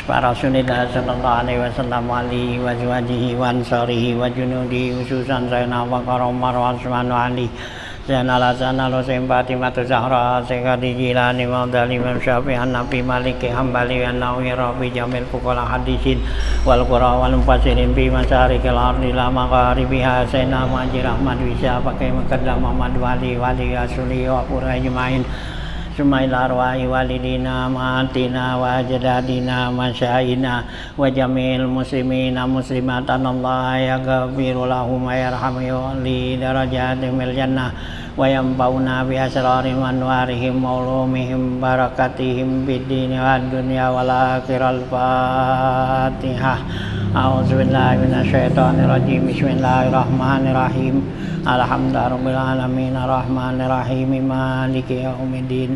Rasulullah sallallahu alaihi wasallam alihi wa azwajihi wa ansarihi wa junudihi khususan Sayyidina Abu Bakar Umar wa Utsman wa Ali Sayyidina Hasan al-Husain Fatimah Zahra Sayyidi Jilani Maudali Imam Syafi'i Nabi Maliki Hambali An-Nawawi Rabi Jamil Fuqala Hadisin wal Qura wal Mufassirin fi masarikil ardi la magharibiha Sayyidina Majid Ahmad Wisya pakai Muqaddam Muhammad Wali Asuli wa Qura Jumain Sumail arwahi walidina maatina wa ajdadina masyaina wa jamil muslimina muslimatan Allah yaghfiru lahum wa yarhamu li darajatimil jannah wa yanfa'una bi asrarihim wa anwarihim wa ulumihim barakatihim fid dini wad dunya wal akhirah. Al-Fatihah. A'udzubillahi minasyaitonir rajim. Bismillahirrahmanirrahim. Alhamdulillahirabbil alamin arrahmanir rahim maliki yaumiddin.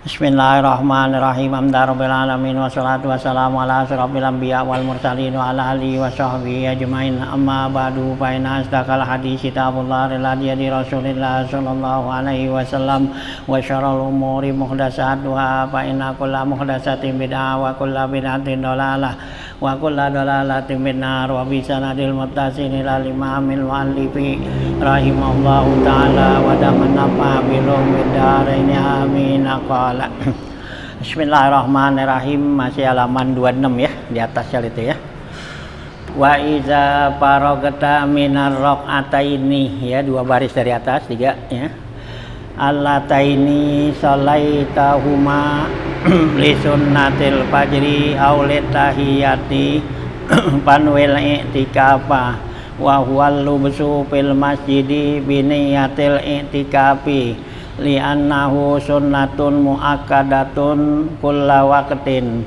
Bismillahirrahmanirrahim. Alhamdulillahirabbil alamin wassalatu wassalamu ala asyrofil anbiya wal mursalin wa ala alihi wa sahbihi ajmain. Amma ba'du fa inna asdaqal hadits kitabullah di Rasulillah sallallahu alaihi wasallam wa syarrul umuri muhdatsatuha fa inna kulla muhdatsatin bid'ah wa kulla bid'atin dhalalah wa kulla dhalalatin finnar wa bi sanadil muttasil ila imamil muallifi rahimahullahu taala wa damanna bilum bidaraini amin. Bismillahirrahmanirrahim. Masih halaman 26 ya, di atasnya itu ya. Wa iza faragta minar raq'ataini ya, dua baris dari atas, tiga ya. Allataini salaitahuma li sunnatil fajri aw li tahiyati panwil i'tikafa wa huwal lubsu fil masjidi bi niyatil i'tikafi li'annahu sunnatun mu'akkadatun kulla waqtin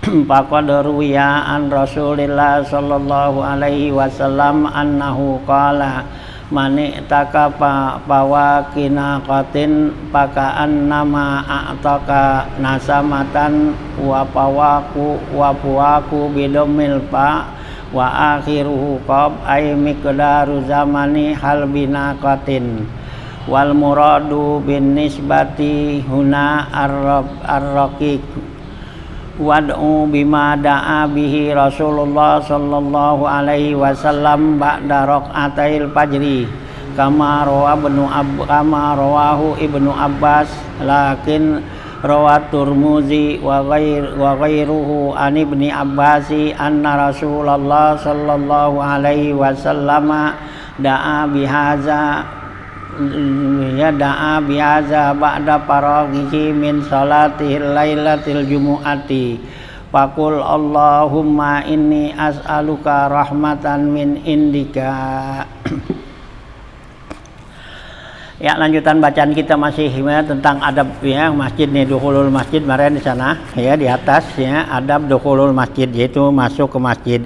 faqad ruwiya an Rasulillah sallallahu alaihi wasallam annahu qala man i'takafa fawaqina qatin paka'annama a'taka nasamatan wa pawaku bidomil fa wa akhiruhu qab ay miqdaru zamani halbina qatin wal muradu bin nisbati huna ar-raqiq wad'u bima da'a bihi Rasulullah sallallahu alaihi wasallam ba'da raq'atail fajri kama rawahu Ibnu Abbas lakin rawat Tirmidzi wa ghairuhu an Ibni Abbasi anna Rasulullah sallallahu alaihi wasallam da'a bihaza ba'da faraghihi min salatihil lailatil jumu'ati faqul Allahumma inni as'aluka rahmatan min indika. Ya, lanjutan bacaan kita masih ya, tentang adab ya masjid nih, dukhulul masjid kemarin di sana ya, di atas ya, adab dukhulul masjid yaitu masuk ke masjid.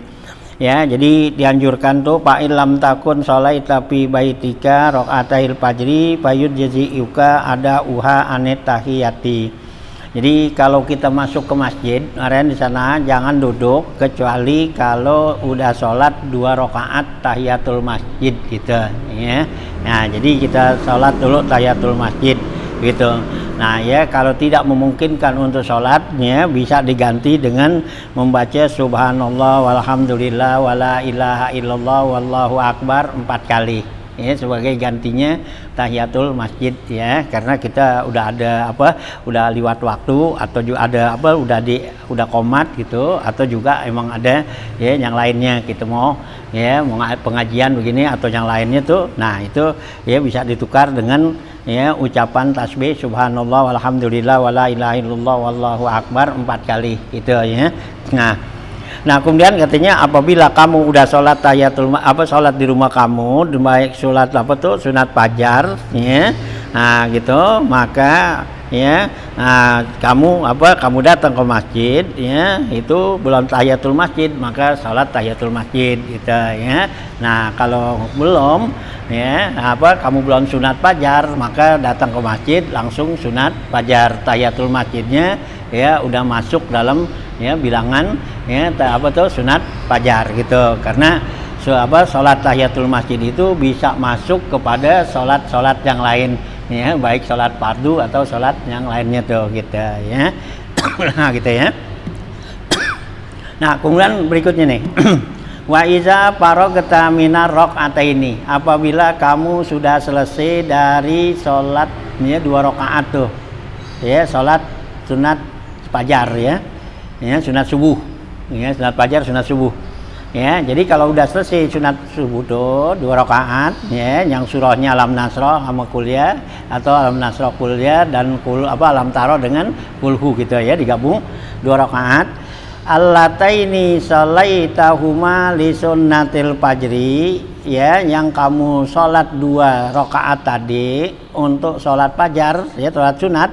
Ya, jadi dianjurkan tuh fa illam takun sholaita fi baitika raq'atail fajri fayud jazi'uka ada uha anet tahiyati. Jadi kalau kita masuk ke masjid, kemarin di sana jangan duduk kecuali kalau udah sholat 2 rakaat tahiyatul masjid gitu ya. Nah, jadi kita sholat dulu tahiyatul masjid gitu. Nah ya, kalau tidak memungkinkan untuk sholatnya bisa diganti dengan membaca subhanallah walhamdulillah wala ilaha illallah wallahu akbar 4 kali ya, sebagai gantinya tahiyatul masjid ya, karena kita udah ada udah liwat waktu atau juga ada udah qomat gitu, atau juga emang ada ya yang lainnya kita mau pengajian begini atau yang lainnya tuh, nah itu ya bisa ditukar dengan ya ucapan tasbih subhanallah walhamdulillah wala ilaha illallah wallahu akbar 4 kali gitu ya. Nah kemudian katanya apabila kamu udah sholat tahiyatul sholat di rumah kamu, baik sholat sunat fajar ya, nah gitu, maka ya kamu datang ke masjid ya, itu belum tahiyatul masjid maka sholat tahiyatul masjid gitu ya. Nah kalau belum ya kamu belum sunat fajar maka datang ke masjid langsung sunat fajar, tahiyatul masjidnya ya udah masuk dalam ya bilangan ya sunat fajar gitu, karena sholat tahiyatul masjid itu bisa masuk kepada sholat yang lain, ya, baik sholat fardu atau sholat yang lainnya tuh gitu ya. Nah gitu ya. Nah kemudian berikutnya nih. Wa iza faragta minar rakaataini, apabila kamu sudah selesai dari sholatnya 2 rakaat tuh, ya, sholat sunat fajar ya, sunat subuh, ya, sunat fajar, sunat subuh, ya. Jadi kalau udah selesai sunat subuh tuh 2 rakaat, ya, yang surahnya alam nasroh sama kuliah atau alam nasroh kuliah dan alam taro dengan kulhu gitu ya, digabung 2 rakaat. Allataini shalaitahuma li sunnatil fajri, ya, yang kamu sholat 2 rakaat tadi untuk sholat fajar, ya, sholat sunat,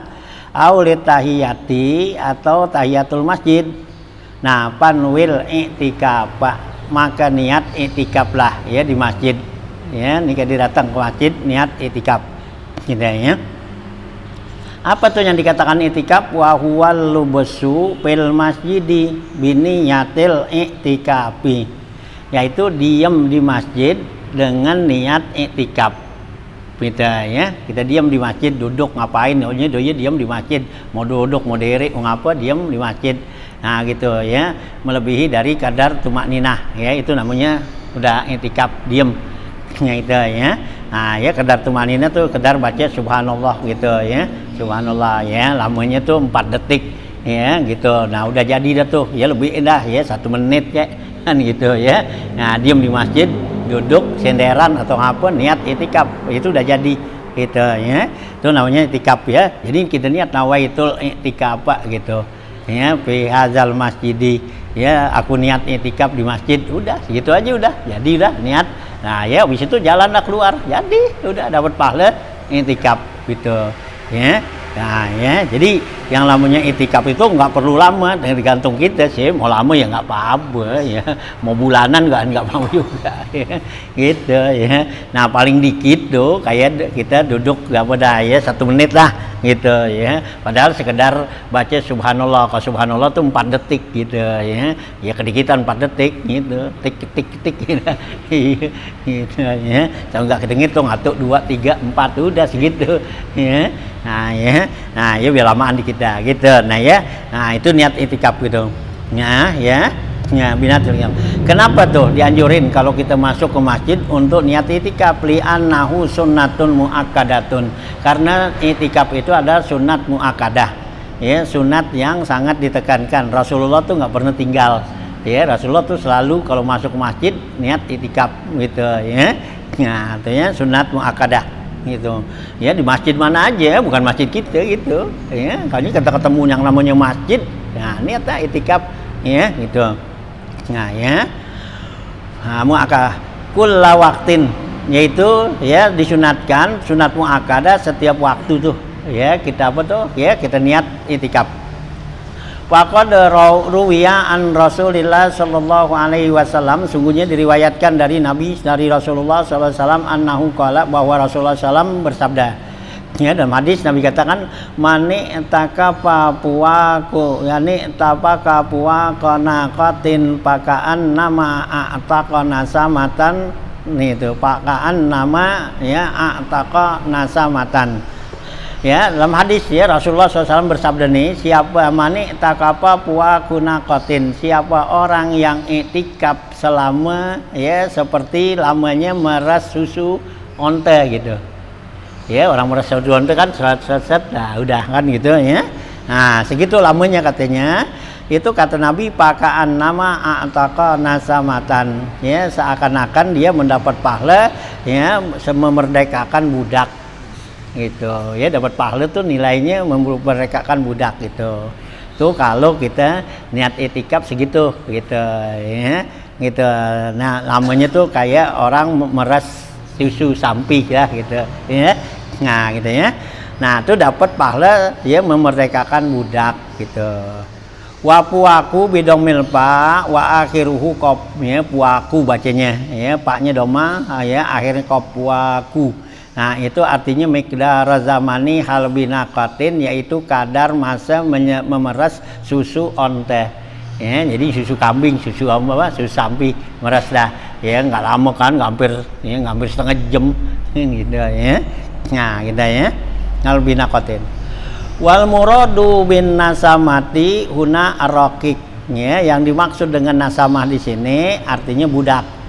aulit tahiyati atau tahiyatul masjid. Nah, panwil i'tikaf, maka niat i'tikaflah ya di masjid, ya, nika datang ke masjid niat i'tikaf gitu ya. Apa tuh yang dikatakan i'tikaf? Wa huwal lubusu fil masjidi biniyatil i'tikafi, yaitu diam di masjid dengan niat i'tikaf. Kita ya, kita diam di masjid, duduk ngapain? Doanya diam di masjid, mau duduk mau diri mau ngapa, diam di masjid. Nah gitu ya, melebihi dari kadar tumakninah, ya, itu namanya udah i'tikaf, diam ya itu ya. Nah ya, kadar tumakninah tuh kadar baca subhanallah gitu ya, subhanallah ya, lamanya tuh 4 detik ya gitu. Nah udah jadi dah tuh ya, lebih indah ya 1 menit ya kan gitu ya. Nah diam di masjid, duduk senderan atau apa, niat i'tikaf, itu udah jadi gitu ya, itu namanya i'tikaf ya. Jadi kita niat nawaitul i'tikaf gitu ya, fi hadzal masjidi, ya, aku niat i'tikaf di masjid, udah segitu aja udah jadi dah niat. Nah ya habis itu jalanlah keluar, jadi udah dapat pahala i'tikaf gitu ya. Nah ya, jadi yang namanya i'tikaf itu nggak perlu lama, tergantung kita sih, mau lama ya nggak apa-apa ya, mau bulanan nggak mau juga ya, gitu ya. Nah paling dikit tuh kayak kita duduk nggak pada ya 1 menit lah gitu ya, padahal sekedar baca subhanallah, kalau subhanallah tuh 4 detik gitu ya, ya kedikitan 4 detik gitu, tik gitu, gitu ya. Kalau nggak kedengitung 1, 2, 3, 4 udah segitu ya. Nah ya, nah ya biar lamaan di kita gitu. Nah ya, nah itu niat i'tikaf gitu. Nah ya, ya binatul i'tikaf. Kenapa tuh dianjurin kalau kita masuk ke masjid untuk niat i'tikaf? Li'annahu sunnatun muakkadatun. Karena i'tikaf itu adalah sunat muakkadah. Ya, sunat yang sangat ditekankan. Rasulullah tuh nggak pernah tinggal. Ya, Rasulullah tuh selalu kalau masuk ke masjid niat i'tikaf gitu ya. Nah, artinya sunat muakkadah gitu ya, di masjid mana aja, bukan masjid kita gitu ya. Kalau kita ketemu yang namanya masjid, nah niat i'tikaf ya gitu. Nah ya, muakkadah kulla waqtin, yaitu ya disunatkan sunat muakkadah setiap waktu tuh ya, kita apa tuh ya, kita niat i'tikaf. Faqad ruwiya an Rasulillah sallallahu alaihi wasallam, sungguhnya diriwayatkan dari Rasulullah sallallahu alaihi wasallam, annahu qala, bahwa Rasulullah sallam bersabda ya, dalam hadis Nabi katakan, mani takafa puaku, yani tapaka puakana qatin pakaan nama a'taqa nasamatan, nih itu pakaan nama ya a'taqa nasamatan. Ya, dalam hadis ya Rasulullah SAW bersabda nih, siapa mani takapa puakuna kotin, siapa orang yang i'tikaf selama ya seperti lamanya meras susu onte gitu. Ya, orang meras susu onte kan set, nah udah kan gitu ya. Nah segitu lamanya katanya. Itu kata Nabi, pakaan nama a'taqa nasamatan, ya, seakan-akan dia mendapat pahala ya memerdekakan budak gitu ya, dapat pahala tuh nilainya memerdekakan budak gitu. Tuh kalau kita niat i'tikaf segitu gitu ya gitu. Nah lamanya tuh kayak orang meras susu sapi ya gitu ya. Nah gitu ya. Nah tuh dapat pahala ya memerdekakan budak gitu. Wa puaku bidong milpa wa akhiruhu kop, ya, puaku bacanya ya, paknya doma ya, akhirnya kop puaku. Nah itu artinya miqdar zamani hal binaqatin, yaitu kadar masa memeras susu onte ya, jadi susu kambing, susu apa, susu sapi meras dah ya nggak lama kan, nggak hampir setengah jam gitu ya. Nah gitu ya, ngal binakotin. Wal muradu bin nasamati huna arokik, ya, yang dimaksud dengan nasamah di sini artinya budak.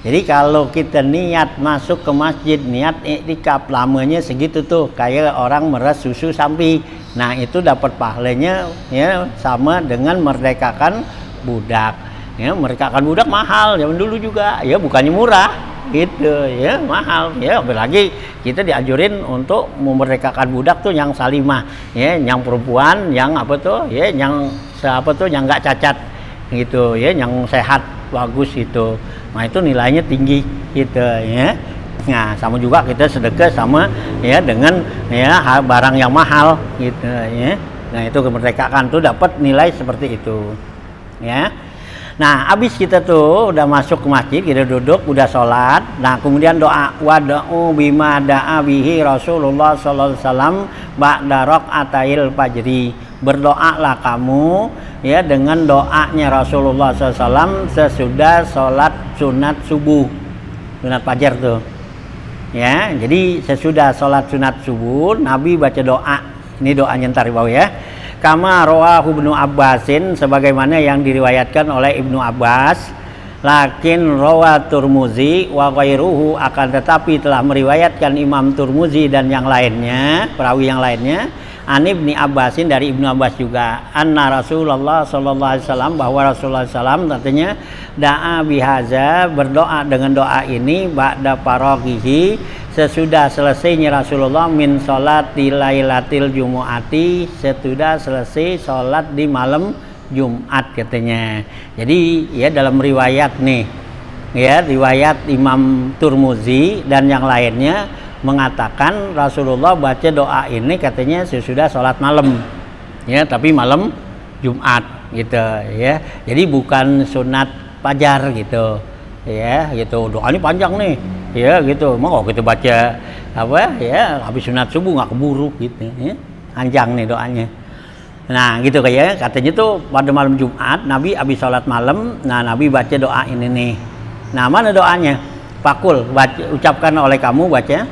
Jadi kalau kita niat masuk ke masjid, niat iktikaf, lamanya segitu tuh, kayak orang meres susu sapi. Nah itu dapat pahalanya ya sama dengan merdekakan budak. Ya, merdekakan budak mahal zaman dulu juga, ya bukannya murah gitu ya, mahal ya. Apalagi kita diajurin untuk memerdekakan budak tuh yang salimah, ya, yang perempuan, yang apa tuh, ya, yang yang nggak cacat gitu, ya, yang sehat bagus itu. Nah itu nilainya tinggi gitu ya. Nah sama juga kita sedekah sama ya dengan ya barang yang mahal gitu ya. Nah itu kemerdekaan tuh dapat nilai seperti itu ya. Nah abis kita tuh udah masuk ke masjid, kita duduk udah sholat. Nah kemudian doa wada'u bima da'a bihi Rasulullah sallallahu alaihi wasallam ba'da raq'atail fajri. Berdoalah kamu ya dengan doanya Rasulullah SAW sesudah sholat sunat subuh, sunat fajar tuh ya. Jadi sesudah sholat sunat subuh Nabi baca doa. Ini doanya ntar bawah ya. Kama rawahu Ibnu Abbasin, sebagaimana yang diriwayatkan oleh Ibnu Abbas. Lakin rawa Turmuzi wa ghairuhu, akan tetapi telah meriwayatkan Imam Turmuzi dan yang lainnya, perawi yang lainnya, an Ibni Abbasin, dari Ibnu Abbas juga, anna Rasulullah sallallahu alaihi wasallam, bahwa Rasulullah sallam artinya da'a bihaza, berdoa dengan doa ini, ba'da faraghihi, sesudah selesainya Rasulullah min sholati lailatil jumu'ati, sesudah selesai sholat di malam Jumat katanya. Jadi ya dalam riwayat nih ya, riwayat Imam Turmuzi dan yang lainnya mengatakan Rasulullah baca doa ini katanya sesudah sholat malam ya, tapi malam Jumat gitu ya. Jadi bukan sunat fajar gitu ya, gitu. Doanya panjang nih ya gitu. Mau kita baca apa ya habis sunat subuh nggak keburu gitu ya, panjang nih doanya. Nah gitu kayak katanya tuh pada malam Jumat Nabi habis sholat malam, nah Nabi baca doa ini nih. Nah mana doanya? Pakul baca, ucapkan oleh kamu, baca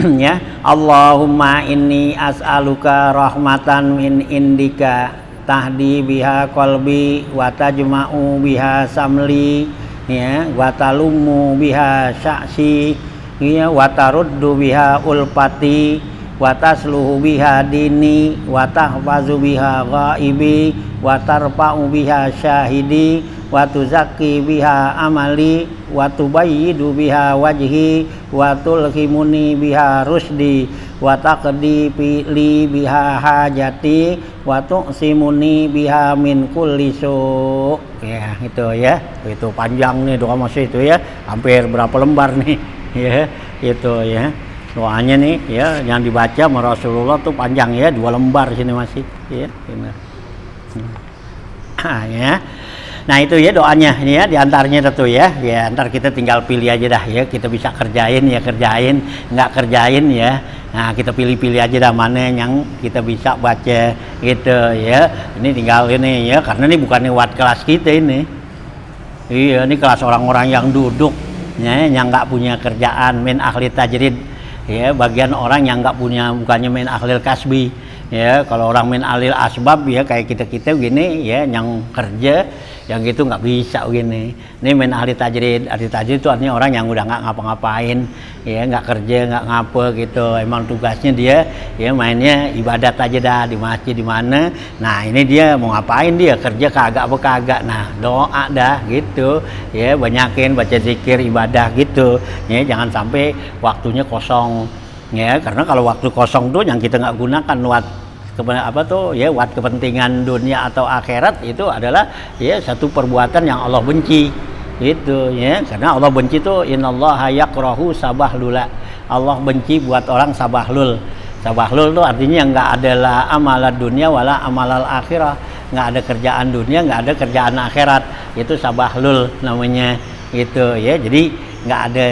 ya, Allahumma inni as'aluka rahmatan min indika tahdi biha qalbi wa tajma'u biha samli ya, wa talumu biha sya'si ya, wa taruddu biha ulpati, wa tasluhu biha dini, wa tahfazu biha ghaibi, wa tarfa'u biha syahidi, wa tuzakki biha amali, wa tubayyidu biha wajhi, wa tulhimuni biha rusdi, wa taqdi li biha hajati, wa tu'simuni biha min kulli su'. Ya itu ya, itu panjang nih doa masih itu ya, hampir berapa lembar nih ya, itu ya doanya nih ya, yang dibaca sama Rasulullah tuh panjang ya, 2 lembar sini masih ya, ya. Nah itu ya doanya ini ya, diantaranya tentu ya, ya ntar kita tinggal pilih aja dah ya, kita bisa kerjain ya kerjain, nggak kerjain ya, nah kita pilih-pilih aja dah mana yang kita bisa baca gitu ya. Ini tinggal ini ya, karena ini bukan lewat kelas kita ini, iya ini kelas orang-orang yang duduk ya, yang nggak punya kerjaan, min ahli tajrid ya, bagian orang yang nggak punya, bukannya min ahlil kasbi ya. Kalau orang min ahlil asbab ya kayak kita gini ya, yang kerja yang gitu nggak bisa gini. Ini min ahli tajrid. Ahli tajrid itu artinya orang yang udah nggak ngapa-ngapain ya, nggak kerja, nggak ngapa gitu, emang tugasnya dia ya mainnya ibadat aja dah di masjid di mana. Nah ini dia mau ngapain, dia kerja kagak apa kagak, nah doa dah gitu ya, banyakin baca zikir ibadah gitu ya, jangan sampai waktunya kosong ya, karena kalau waktu kosong tuh yang kita nggak gunakan buat apa tuh ya, buat kepentingan dunia atau akhirat, itu adalah ya satu perbuatan yang Allah benci itu ya, karena Allah benci tuh innallaha yakrahu sabahlula, Allah benci buat orang sabahlul. Sabahlul tuh artinya nggak ada la amalad dunia wala amalal akhirah, nggak ada kerjaan dunia, nggak ada kerjaan akhirat, itu sabahlul namanya itu ya. Jadi nggak ada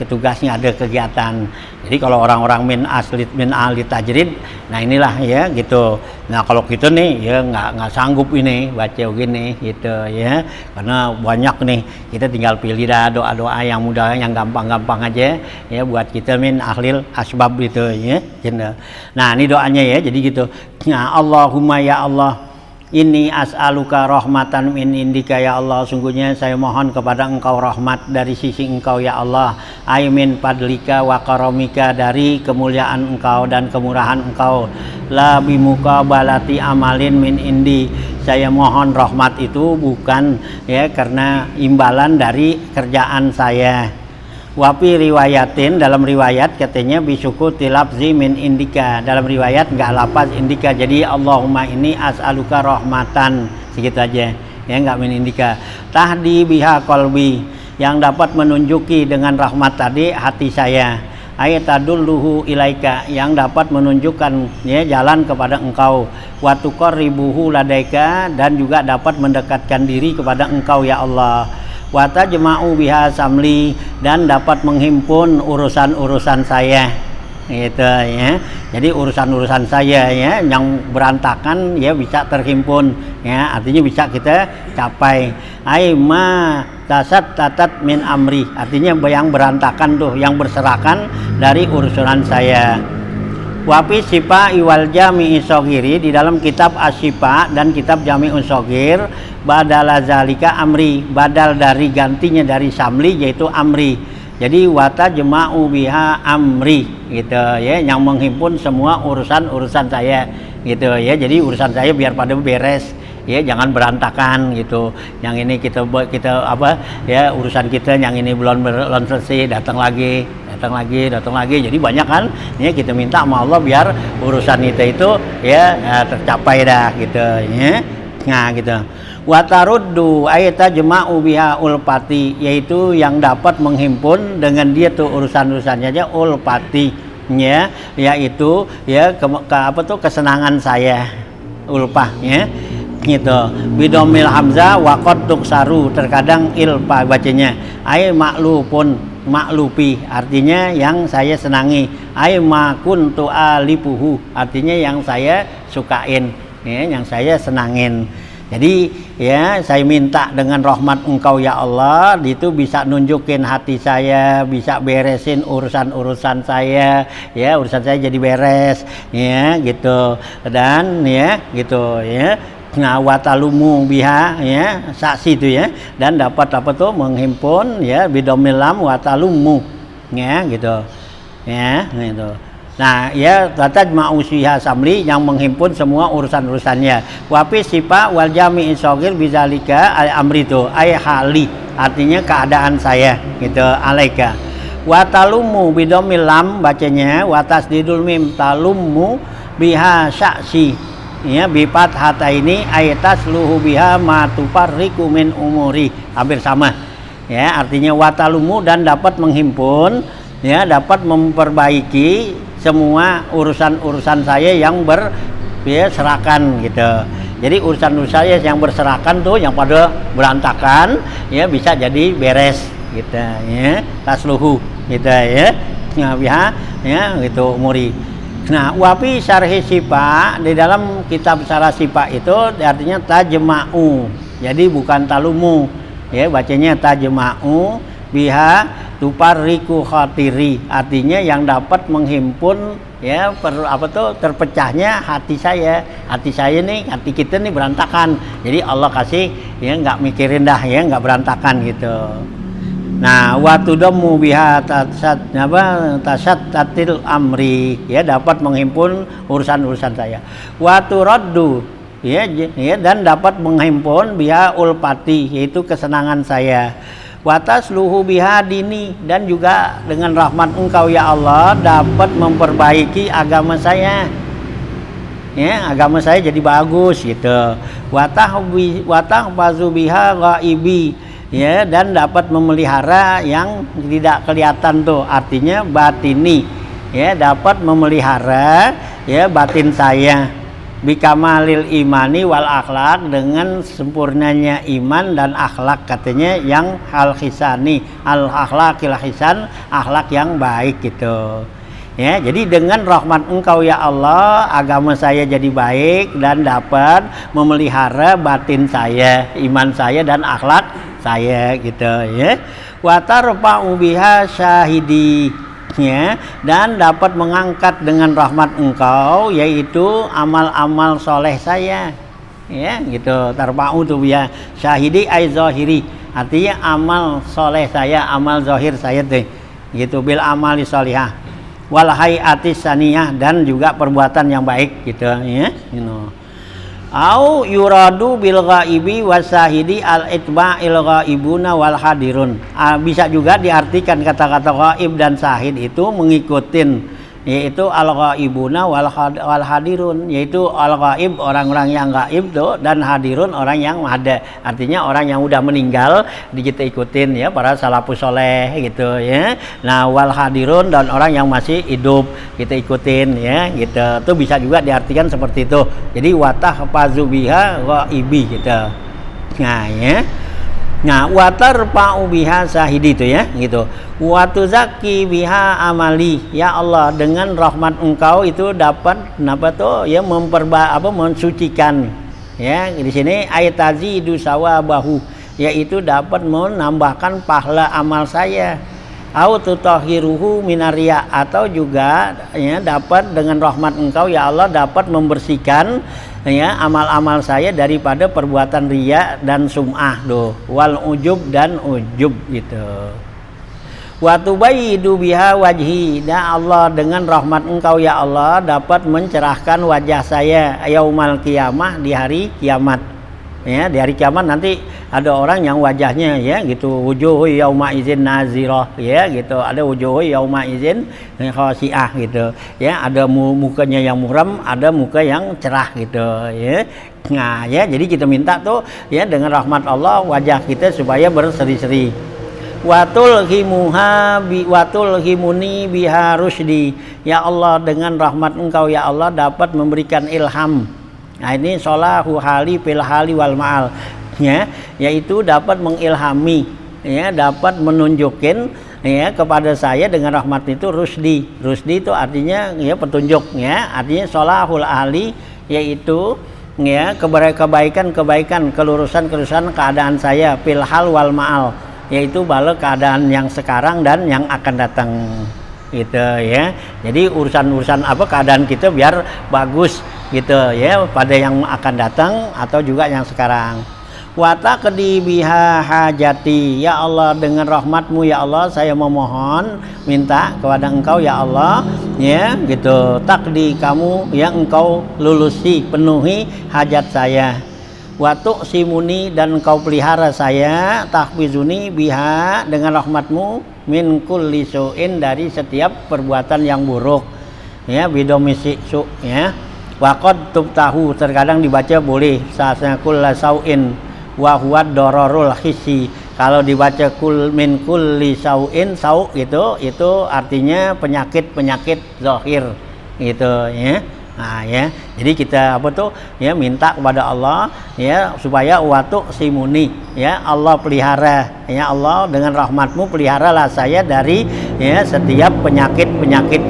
tugasnya, ada kegiatan. Jadi kalau orang-orang min ahli tajrid, nah inilah ya gitu. Nah kalau kita nih ya nggak sanggup ini baca gini gitu ya, karena banyak nih, kita tinggal pilih dah doa-doa yang mudah, yang gampang-gampang aja ya buat kita min ahlil asbab gitu ya gitu. Nah ini doanya ya, jadi gitu. Nah Allahumma ya Allah, ini as'aluka rahmatan min indika ya Allah, sungguhnya saya mohon kepada engkau rahmat dari sisi engkau ya Allah, aimin fadlika wa karamika, dari kemuliaan engkau dan kemurahan engkau, la bimuka balati amalin min indi, saya mohon rahmat itu bukan ya karena imbalan dari kerjaan saya. Wapi riwayatin, dalam riwayat katanya bisukuti lafzi min indika, dalam riwayat enggak lafaz indika, jadi Allahumma ini as'aluka rahmatan, segitu aja ya, enggak min indika. Tahdi biha qalbi, yang dapat menunjuki dengan rahmat tadi hati saya, ayatadulluhu ilaika, yang dapat menunjukkan ya jalan kepada engkau, wa tuqarribuhu ladaika, dan juga dapat mendekatkan diri kepada engkau ya Allah, wa tajma'u biha samli, dan dapat menghimpun urusan-urusan saya gitu ya. Jadi urusan-urusan saya ya yang berantakan ya bisa terhimpun ya, artinya bisa kita capai. Aima tasat tatat min amri, artinya yang berantakan tuh, yang berserakan dari urusan saya. Wapi sipa iwal jami'i sogiri, di dalam kitab asyifa dan kitab jami'un sogir, badala zalika amri, badal dari gantinya dari samli yaitu amri, jadi wata jema'u biha amri gitu ya, yang menghimpun semua urusan saya gitu ya. Jadi urusan saya biar pada beres ya, jangan berantakan gitu. Yang ini kita apa ya, urusan kita yang ini belum selesai, datang lagi. Jadi banyak kan ya, kita minta sama Allah biar urusan kita itu ya tercapai dah gitu ya. Nah gitu. Wataruddu ayata jema'u biha ulpati, yaitu yang dapat menghimpun dengan dia tuh urusan-urusannya aja ulpati ya, yaitu ya kesenangan saya, ulpah ya gitu. Bidomil hamzah waqad tuksaru, terkadang ilpa bacanya, ay maklupun, maklupi artinya yang saya senangi, ay makuntu alipuhu artinya yang saya sukain ya, yang saya senangin. Jadi ya saya minta dengan rahmat engkau ya Allah, itu bisa nunjukin hati saya, bisa beresin urusan-urusan saya ya, urusan saya jadi beres ya gitu, dan ya gitu ya. Nah watalumu biha ya, saksi itu ya, dan dapat apa tuh menghimpun ya, bidomilam watalumu ya gitu ya gitu. Nah ya tataj ma'usiha samli, yang menghimpun semua urusan-urusannya. Wapi sipa wal jami'i sogir bizalika amri itu ay hali, artinya keadaan saya gitu, alaika. Watalumu bidomil lam bacanya, watasdidul mim talumu biha syaksi ya, bipat hata ini ayatas luhu biha matuparriku min umuri, hampir sama ya, artinya watalumu, dan dapat menghimpun ya, dapat memperbaiki semua urusan-urusan saya yang berserakan gitu. Jadi urusan-urusan saya yang berserakan tuh, yang pada berantakan ya, bisa jadi beres gitu ya, tasluhu gitu ya, biha ya gitu umuri. Nah wapi syarhi sipa, di dalam kitab syarah sipa itu artinya tajma'u, jadi bukan talumu ya, bacanya tajma'u biha tuparriku khatiri, artinya yang dapat menghimpun ya terpecahnya hati saya nih, hati kita nih berantakan, jadi Allah kasih ya nggak mikirin dah ya, nggak berantakan gitu. Nah watudamu biha tasat tatil amri ya, dapat menghimpun urusan-urusan saya. Waturaddu ya, dan dapat menghimpun biha ulpati, yaitu kesenangan saya. Watas luhu biha dini, dan juga dengan rahmat engkau ya Allah dapat memperbaiki agama saya ya, agama saya jadi bagus gitu. Watah bazu biha ghaibi ya, dan dapat memelihara yang tidak kelihatan tuh, artinya batini ya, dapat memelihara ya batin saya bikamalil imani wal akhlak, dengan sempurnanya iman dan akhlak, katanya yang al hisani, al akhlakil hisan, akhlak yang baik gitu. Ya, jadi dengan rahmat Engkau ya Allah, agama saya jadi baik dan dapat memelihara batin saya, iman saya dan akhlak saya gitu ya. Wa tarfa'u biha syahidi, ya, dan dapat mengangkat dengan rahmat Engkau yaitu amal-amal soleh saya, ya gitu. Tarfa'u tu biha syahidi ay zahiri, artinya amal soleh saya, amal zahir saya tuh gitu, bil amali sholihah wal hayati saniyah, dan juga perbuatan yang baik gitu ya, au yuradu bil ghaibi wasahidi al itba'il ghaibuna wal hadirun. Bisa juga diartikan kata-kata ghaib dan sahid itu mengikutin, yaitu al ghaibuna wal hadirun, yaitu al ghaib orang-orang yang gaib tuh, dan hadirun orang yang ada, artinya orang yang udah meninggal kita ikutin ya, para salafus soleh gitu ya. Nah wal hadirun, dan orang yang masih hidup kita ikutin ya gitu. Itu bisa juga diartikan seperti itu. Jadi watah pazubiha ghaibi gitu. Nah ya. Nah, watar pa'u biha sahidi itu ya gitu. Wa tuzakki biha amali, ya Allah dengan rahmat Engkau itu dapat tuh ya mensucikan ya. Di sini ayatazidu sawabahu, yaitu dapat menambahkan pahala amal saya. Au tutahhiruhu minaria, atau juga ya dapat dengan rahmat Engkau ya Allah dapat membersihkan ya amal-amal saya daripada perbuatan riya dan sum'ah doh, wal ujub dan ujub gitu. Wa tubayyidu biha wajhi, ya Allah dengan rahmat Engkau ya Allah dapat mencerahkan wajah saya yaumal qiyamah, di hari kiamat ya. Di hari kiamat nanti ada orang yang wajahnya ya gitu, wujuhu yauma izin nazirah ya gitu, ada wujuhu yauma izin khasiah gitu ya, ada mukanya yang muram, ada muka yang cerah gitu ya. Nah ya, jadi kita minta tuh ya dengan rahmat Allah wajah kita supaya berseri-seri. Watul himuni biha rusdi, ya Allah dengan rahmat Engkau ya Allah dapat memberikan ilham. Nah ini solahu hali fil hali wal ma'al ya, yaitu dapat mengilhami ya, dapat menunjukin ya kepada saya dengan rahmat itu rusdi. Rusdi itu artinya ya petunjuk ya, artinya solahul ahli, yaitu ya kebaikan kelurusan keadaan saya fil hal wal ma'al, yaitu bala keadaan yang sekarang dan yang akan datang gitu ya. Jadi urusan keadaan kita biar bagus gitu ya pada yang akan datang atau juga yang sekarang. Wa taqdi biha hajati, ya Allah dengan rahmat-Mu ya Allah saya memohon minta kepada Engkau ya Allah ya gitu, takdi kamu yang Engkau lulusi penuhi hajat saya. Wa tu'simuni, dan Engkau pelihara saya, tahfizuni biha dengan rahmat-Mu min kulli su'in, dari setiap perbuatan yang buruk ya, bidomisi su ya. Wa qad tubtahu, terkadang dibaca boleh sa'asna kulla sau'in wa huwa dararul hissi. Kalau dibaca min kulli sau'in, sau itu artinya penyakit zahir gitu ya. Nah ya, jadi kita ya minta kepada Allah ya supaya watu simuni ya, Allah pelihara ya Allah dengan rahmat-Mu peliharalah saya dari ya setiap penyakit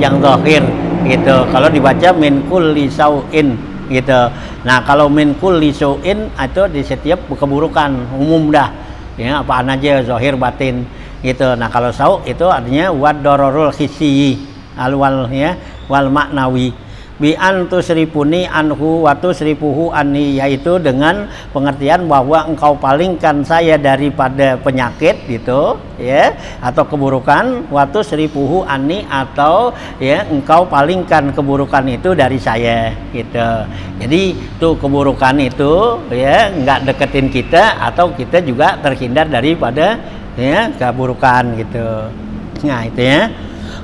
yang zahir gitu. Kalau dibaca min kulli sau'in gitu. Nah kalau min kulli sau'in itu di setiap keburukan umum dah ya, apaan aja zahir batin gitu. Nah kalau sau itu artinya wad dararul hissi alwal ya wal maknawi, bi antusripuni anhu wa tusrifuhu anni, yaitu dengan pengertian bahwa Engkau palingkan saya daripada penyakit gitu ya atau keburukan, wa tusrifuhu anni, atau ya Engkau palingkan keburukan itu dari saya gitu. Jadi tuh keburukan itu ya enggak deketin kita, atau kita juga terhindar daripada ya keburukan gitu. Nah itu ya.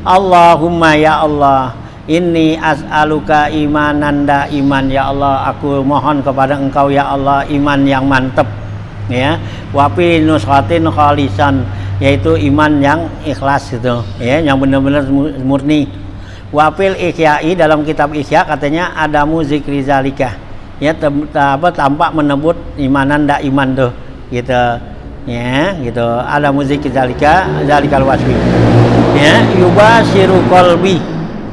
Allahumma ya Allah, inni as'aluka imanan iman, ya Allah aku mohon kepada Engkau ya Allah iman yang mantap ya, wa fi nushatin khalisan, yaitu iman yang ikhlas gitu ya, yang benar-benar murni. Wafil Ihyai, dalam kitab Ihya katanya adamu zikri zalika, ya tampak menebut imanan ndak iman tuh gitu ya, gitu adamu zikri zalika zalikal wasfi ya. Yubashiru qalbi,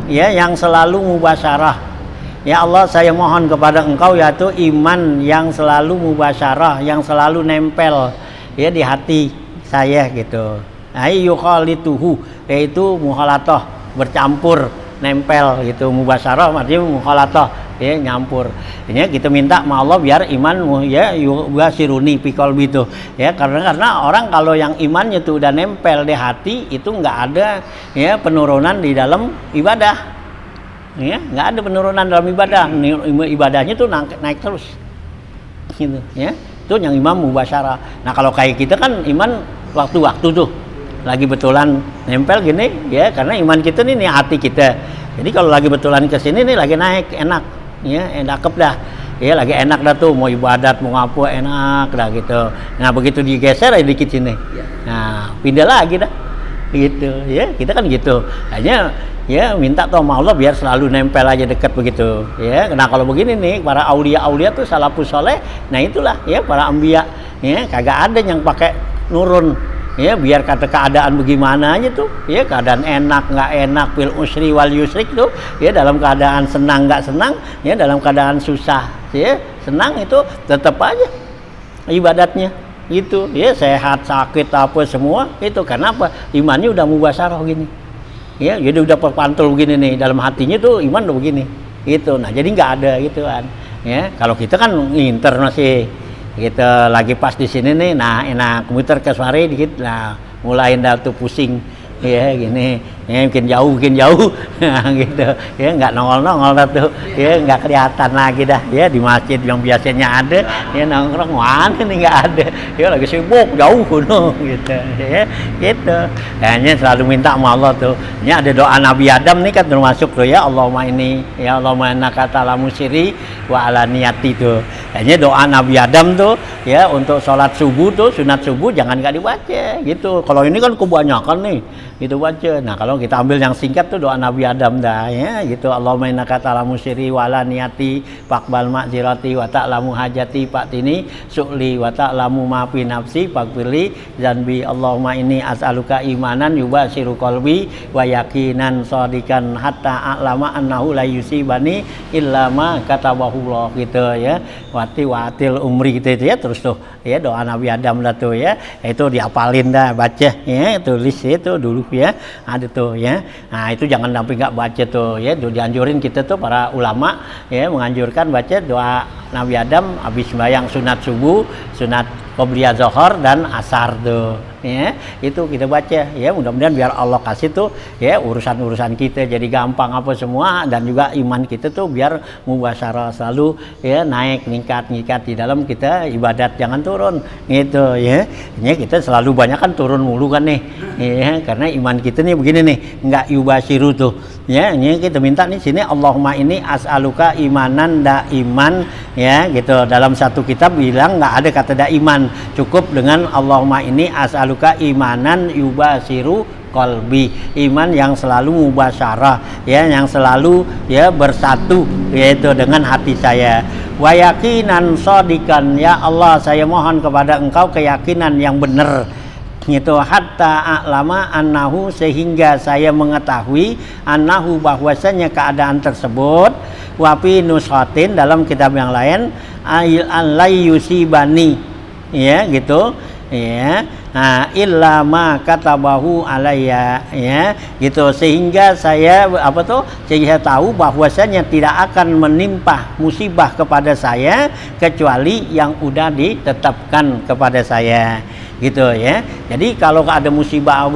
ya yang selalu mubasyarah. Ya Allah, saya mohon kepada Engkau yaitu iman yang selalu mubasyarah, yang selalu nempel ya di hati saya gitu. Ayyukhalituhu, yaitu muhalatah, bercampur, nempel gitu. Mubasyarah artinya muhalatah, ya nyampur. Ini kita minta sama Allah biar iman ya yubasiruni fi qalbi itu. Ya karena orang kalau yang imannya itu udah nempel di hati itu nggak ada ya penurunan di dalam ibadah. Ya, nggak ada penurunan dalam ibadah. Ibadahnya tuh naik terus. Gitu, ya. Itu yang imam mubasyarah. Nah, kalau kayak kita kan iman waktu-waktu tuh lagi betulan nempel gini ya, karena iman kita nih hati kita. Jadi kalau lagi betulan ke sini nih lagi naik enak ya, enak dah. Ya lagi enak dah tuh, mau ibadat mau ngapu enak dah gitu. Nah, begitu digeser aja dikit sini. Nah, pindah lagi dah. Gitu ya, kita kan gitu. Hanya ya minta toh sama Allah biar selalu nempel aja dekat begitu ya. Nah, kalau begini nih para aulia tuh salafus soleh, nah itulah ya para ambiya ya, kagak ada yang pakai nurun ya, biar kata keadaan bagaimana aja tuh ya, keadaan enak nggak enak, fil usri wal yusrik tuh ya, dalam keadaan senang nggak senang ya, dalam keadaan susah ya senang itu tetap aja ibadatnya gitu ya, sehat sakit apa semua itu karena apa, imannya udah mubasyarah gini ya, jadi udah perpantul begini nih dalam hatinya tuh iman udah begini gitu. Nah, jadi nggak ada gitu kan ya. Kalau kita kan nginter masih gitu, lagi pas di sini nih, nah enak muter ke sore dikit, nah mulai dah tuh pusing ya gini ya, bikin jauh nah, gitu ya, nggak nongol dah tuh ya, nggak kelihatan lagi dah ya, di masjid yang biasanya ada ya nongkrong mana nih nggak ada ya, lagi sibuk jauh no, gitu ya gitu. Hanya selalu minta sama Allah tuh, ini ada doa Nabi Adam nih kan termasuk tuh ya, Allahumma ini ya Allahumma innaka ta'lamu sirri wa alaniyati tuh. Hanya doa Nabi Adam tuh ya, untuk sholat subuh tuh sunat subuh jangan nggak dibaca gitu. Kalau ini kan kebanyakan nih itu baca. Nah, kalau kita ambil yang singkat tuh doa Nabi Adam dah ya gitu, Allahumma innaka ta'lamu sirri wa alaniyati faqbal ma'zirati wa ta'lamu hajati fa'tini su'li wa ta'lamu ma fi nafsi faghfirli dzanbi Allahumma inni as'aluka imanan yubashiru qalbi wa yaqinan shadikan hatta a'lama annahu la yusibani illa ma katabahu gitu ya, watil umri gitu ya, terus tuh ya doa Nabi Adam dah tuh ya, itu diapalin dah, baca ya, tulis itu dulu ya, ada tuh ya. Nah, itu jangan sampai nggak baca tuh ya, dianjurin kita tuh para ulama ya menganjurkan baca doa Nabi Adam habis sembahyang sunat subuh, sunat qobliyah zuhur dan asar tuh ya, itu kita baca ya, mudah-mudahan biar Allah kasih tuh ya urusan-urusan kita jadi gampang apa semua, dan juga iman kita tuh biar mubasyarah selalu ya, naik meningkat di dalam kita ibadat, jangan turun gitu ya. Ini kita selalu banyak kan turun mulu kan nih ya, karena iman kita nih begini nih, nggak yubashiru tuh ya. Ini kita minta nih sini, Allahumma ini as'aluka imanan daiman ya gitu. Dalam satu kitab bilang nggak ada kata daiman, cukup dengan Allahumma ini as'aluka imanan yubashiru qalbi, iman yang selalu mubasyarah ya, yang selalu ya bersatu yaitu dengan hati saya. Wa yaqinan shadikan, ya Allah saya mohon kepada Engkau keyakinan yang benar gitu, hatta a'lama annahu, sehingga saya mengetahui annahu bahwasanya keadaan tersebut, wa fi nushatin dalam kitab yang lain an la yusibani ya gitu ya, nah illa ma katabahu alayya ya gitu, sehingga saya apa tuh, sehingga tahu bahwasanya tidak akan menimpa musibah kepada saya kecuali yang udah ditetapkan kepada saya gitu ya. Jadi kalau ada musibah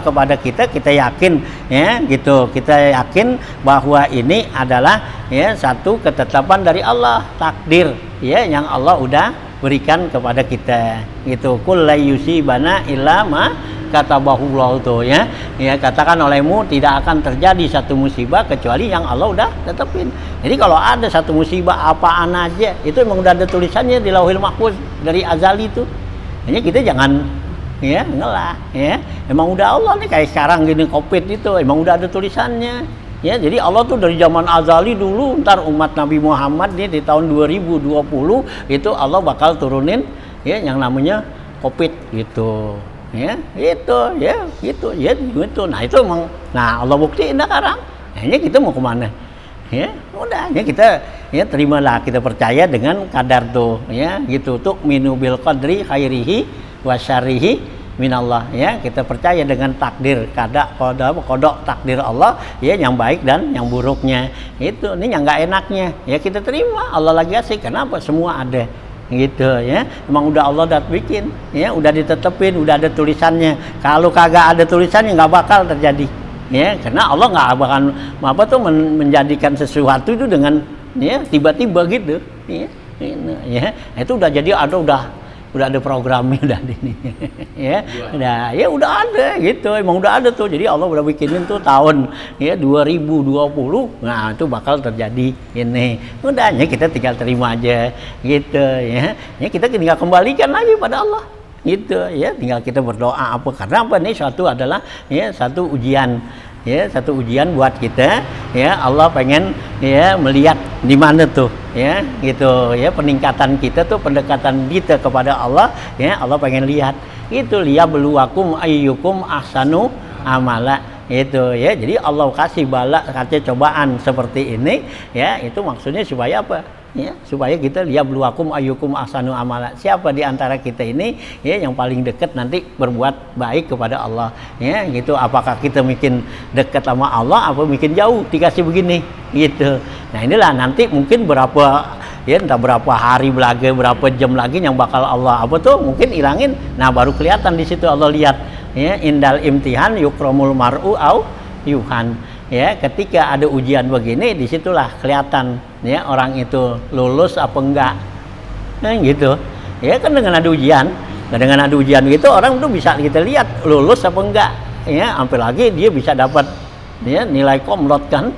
kepada kita, kita yakin ya gitu, kita yakin bahwa ini adalah ya satu ketetapan dari Allah, takdir ya yang Allah udah berikan kepada kita gitu. Kul la yusibana illa ma katabahullah tuh ya. Ya, katakan olehmu tidak akan terjadi satu musibah kecuali yang Allah udah tetapin. Jadi kalau ada satu musibah apaan aja, itu emang udah ada tulisannya di Lauhil Mahfuz dari azali itu. Hanya kita jangan ya ngelah ya. Emang udah Allah nih, kayak sekarang gini Covid itu emang udah ada tulisannya. Ya, jadi Allah tuh dari zaman azali dulu, ntar umat Nabi Muhammad nih di tahun 2020 itu Allah bakal turunin ya yang namanya Covid gitu. Ya, itu ya, gitu ya, gitu. Nah, itu emang Allah buktiin sekarang. Nah, ini kita mau kemana? Ya, udah ya kita ya terimalah, kita percaya dengan kadar tuh ya gitu. Tuh minu bil qadri khairihi wa syarrihi minallah ya, kita percaya dengan takdir kodok takdir Allah ya, yang baik dan yang buruknya itu. Ini yang nggak enaknya ya kita terima, Allah lagi asik, kenapa semua ada gitu ya, emang udah Allah udah bikin ya, udah ditetepin, udah ada tulisannya. Kalau kagak ada tulisannya nggak bakal terjadi ya, karena Allah nggak bakal menjadikan sesuatu itu dengan ya tiba-tiba gitu ya, itu udah jadi, udah ada programnya udah ini ya, udah ada gitu, emang udah ada tuh. Jadi Allah udah bikinin tuh tahun ya 2020, nah itu bakal terjadi ini. Udah ya kita tinggal terima aja gitu ya. Ya kita tinggal kembalikan lagi pada Allah gitu ya, tinggal kita berdoa apa, karena apa nih, suatu adalah ya satu ujian ya, satu ujian buat kita ya. Allah pengen ya melihat di mana tuh ya gitu ya peningkatan kita tuh, pendekatan kita kepada Allah ya. Allah pengen lihat itu, liyabluwakum ayyukum ahsanu amala itu ya. Jadi Allah kasih kasih cobaan seperti ini ya, itu maksudnya supaya apa ya, supaya kita liyabluwakum ayyukum ahsanu amala, siapa di antara kita ini ya yang paling dekat nanti berbuat baik kepada Allah ya gitu. Apakah kita bikin dekat sama Allah apa bikin jauh dikasih begini gitu. Nah inilah nanti mungkin berapa ya, entah berapa hari lagi, berapa jam lagi yang bakal Allah apa tuh mungkin ilangin. Nah baru kelihatan di situ Allah lihat ya, indal imtihan yukramul mar'u au yuhan ya, ketika ada ujian begini disitulah kelihatan ya orang itu lulus apa enggak gitu ya. Kan dengan ada ujian, gitu orang tuh bisa kita lihat lulus apa enggak ya, sampai lagi dia bisa dapat ya nilai komlot kan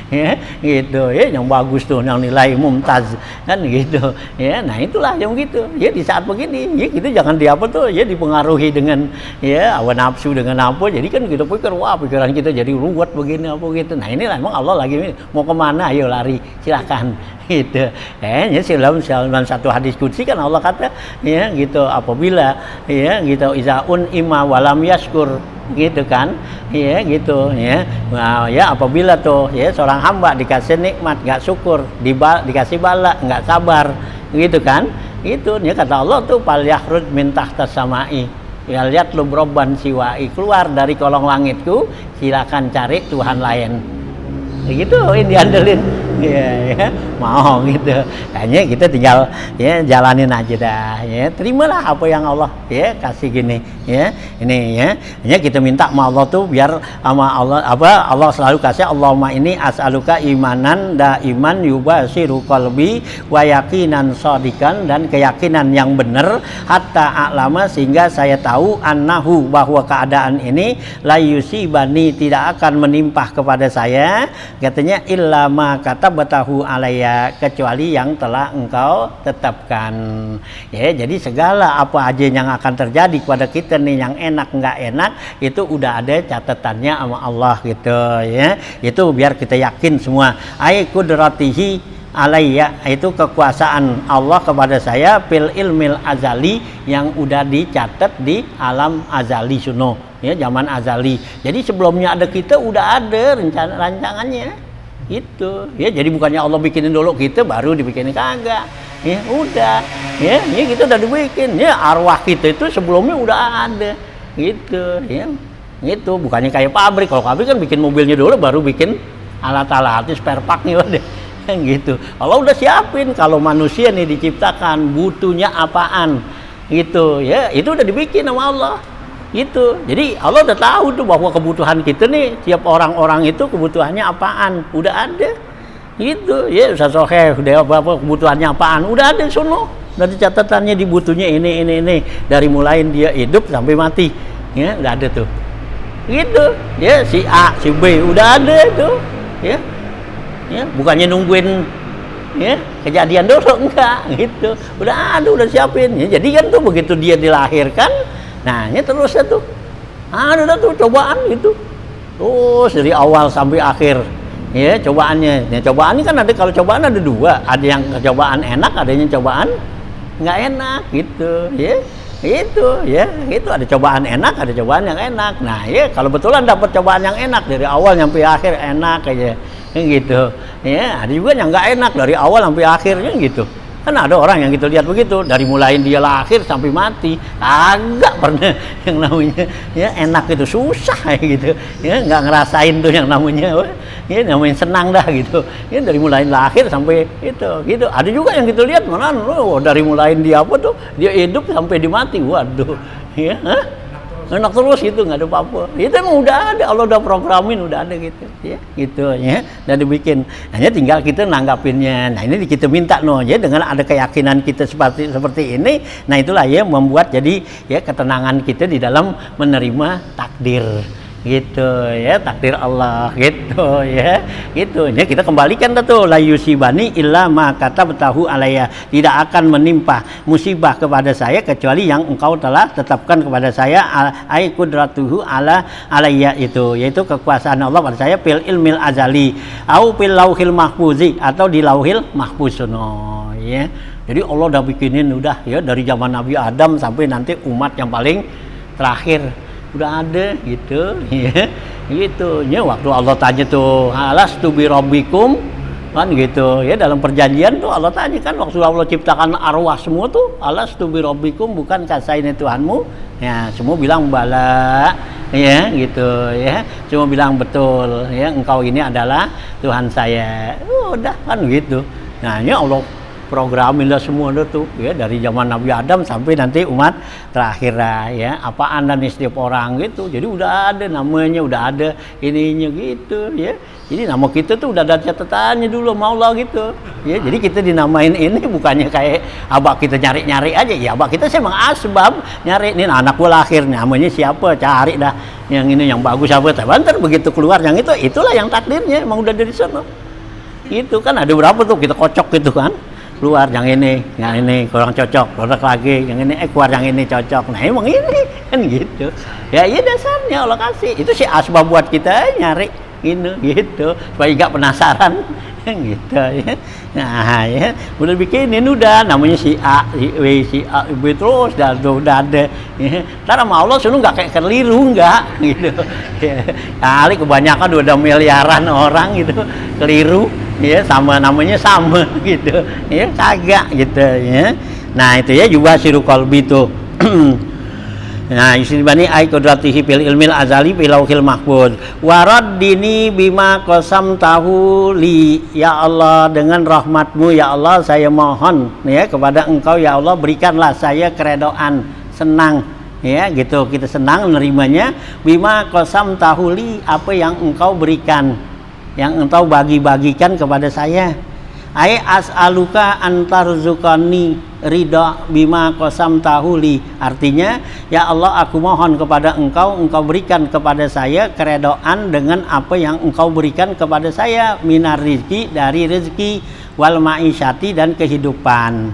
ya gitu ya, yang bagus tuh, yang nilai mumtaz kan gitu ya. Nah itulah yang gitu ya, di saat begini ya kita jangan dipengaruhi dengan ya hawa nafsu, dengan apa, jadi kan kita pikir wah pikiran kita jadi ruwet begini apa gitu. Nah ini emang Allah lagi mau kemana, ayo lari silakan gitu ya. Dalam satu hadis qudsi kan Allah kata ya gitu, apabila ya gitu izaun ima walam yaskur gitu kan ya gitu ya. Nah, ya apabila tuh ya seorang hamba dikasih nikmat nggak syukur, dikasih bala nggak sabar gitu kan, itu ya kata Allah tuh fal yakhruj min tahtas samai ya lihat lu broban siwai, keluar dari kolong langitku, silakan cari Tuhan lain gitu, ini diandelin ya mau gitu. Hanya kita tinggal ya jalanin aja dah ya, terimalah apa yang Allah ya kasih gini ya. Ini ya hanya kita minta sama Allah tuh biar sama Allah Allah selalu kasih, Allahumma ini as'aluka imanan daiman yubasiru qalbi wa yaqinan shadikan, dan keyakinan yang benar hatta a'lama, sehingga saya tahu annahu, bahwa keadaan ini la yusibani, tidak akan menimpa kepada saya katanya illa ma katabatahu alayya, kecuali yang telah engkau tetapkan ya. Jadi segala apa aja yang akan terjadi kepada kita nih, yang enak nggak enak, itu udah ada catatannya sama Allah gitu ya. Itu biar kita yakin semua. Ay kudratihi alayya, itu kekuasaan Allah kepada saya, fil ilmil azali, yang udah dicatat di alam azali suno ya, zaman azali. Jadi sebelumnya ada kita udah ada rancangannya itu ya. Jadi bukannya Allah bikinin dulu kita baru dibikinin, kagak ya, udah ya, ini kita udah dibikin ya, arwah kita itu sebelumnya udah ada gitu ya. Itu bukannya kayak pabrik, kalau pabrik kan bikin mobilnya dulu baru bikin alat-alatnya, spare partnya udah gitu. Allah udah siapin, kalau manusia nih diciptakan butuhnya apaan gitu ya, itu udah dibikin sama Allah gitu. Jadi Allah udah tahu tuh bahwa kebutuhan kita nih, tiap orang-orang itu kebutuhannya apaan, udah ada gitu ya. Ustaz Soheh udah apa kebutuhannya apaan, udah ada sono, udah catatannya, dibutuhnya ini dari mulai dia hidup sampai mati ya, udah ada tuh gitu ya. Si A si B udah ada tuh ya, bukannya nungguin ya kejadian dulu, enggak gitu, udah ada, udah siapin ya. Jadi kan tuh begitu dia dilahirkan, nah ini terus tuh ada tuh cobaan gitu terus dari awal sampai akhir. Ya, cobaannya. Nah, cobaan ini kan ada, kalau cobaan ada dua, ada yang cobaan enak, ada yang cobaan nggak enak gitu, ya. Itu ada cobaan enak, ada cobaan yang enak. Nah, ya kalau betulan dapat cobaan yang enak dari awal sampai akhir enak aja, gitu. Ya, ada juga yang nggak enak dari awal sampai akhirnya gitu. Kan ada orang yang gitu lihat begitu, dari mulai dia lahir sampai mati, agak pernah yang namanya ya enak itu, susah gitu. Ya nggak ngerasain tuh yang namanya senang dah gitu. Ya dari mulai lahir sampai itu gitu. Ada juga yang gitu lihat mana dari mulai dia apa tuh, dia hidup sampai dia mati. Waduh. Ya, enak terus gitu, nggak ada apa-apa. Itu emang udah ada, Allah udah programin, udah ada gitu, ya, gitu ya, dan dibikin. Hanya tinggal kita nanggapinnya. Nah ini kita minta ya, dengan ada keyakinan kita seperti ini. Nah itulah ya membuat jadi ya ketenangan kita di dalam menerima takdir. Gitu ya, takdir Allah gitu ya, gitu ya. Kita kembalikan tuh, la yusibani illa ma katabtahu alayya, tidak akan menimpa musibah kepada saya kecuali yang engkau telah tetapkan kepada saya, ai qudratuhu ala alayya, itu yaitu kekuasaan Allah pada saya, fil ilmil azali au fil lauhil mahfuzi, atau di lauhil mahfuz ya. Jadi Allah udah bikinin udah ya dari zaman Nabi Adam sampai nanti umat yang paling terakhir udah ada gitu ya, gitu ya. Waktu Allah tanya tuh, alastu bi rabbikum, kan gitu ya, dalam perjanjian tuh Allah tanya kan, waktu Allah ciptakan arwah semua tuh, alastu bi rabbikum, bukankah saya ini Tuhanmu? Ya semua bilang bala ya, gitu ya, semua bilang betul ya, engkau ini adalah Tuhan saya. Udah kan gitu. Nah ini Allah programin lah semua tuh ya, dari zaman Nabi Adam sampai nanti umat terakhir ya, apaan dan setiap orang gitu. Jadi udah ada namanya, udah ada ininya gitu ya. Jadi nama kita tuh udah ada catatannya dulu sama Allah gitu ya. Jadi kita dinamain ini bukannya kayak abak kita nyari-nyari aja ya, abak kita sih emang asbab nyari nih, anak gua lahir namanya siapa, cari dah yang ini yang bagus apa, bentar begitu keluar yang itu, itulah yang takdirnya emang udah dari sana. Itu kan ada berapa tuh kita kocok gitu kan, keluar yang ini kurang cocok, produk lagi yang ini keluar yang ini cocok. Nah emang ini kan gitu ya, iya dasarnya Allah kasih itu sih asbab buat kita nyari ini gitu supaya nggak penasaran gitu ya. Nah ya udah bikinin udah namanya si A, si B, si A, B terus dah udah ada ya. Ntar sama Allah suruh nggak kayak keliru nggak gitu ya. Kali kebanyakan udah miliaran orang gitu keliru ya, sama namanya sama gitu ya, kagak gitu ya. Nah itu ya juga siru qalbi tuh. Nah isibani ai qudratihi fil ilmil azali fil lauhil mahfuz waraddini bima qasamtahu li, ya Allah dengan rahmatmu ya Allah saya mohon ya kepada engkau ya Allah, berikanlah saya keredoan, senang ya gitu, kita senang menerimanya, bima qasamtahu li, apa yang engkau berikan, yang engkau bagi-bagikan kepada saya. Ai as'aluka antarzuqani ridha bima qasamtahu li, artinya ya Allah aku mohon kepada engkau, engkau berikan kepada saya keredoan dengan apa yang engkau berikan kepada saya, minar rizki, dari rezeki, wal ma'isyati, dan kehidupan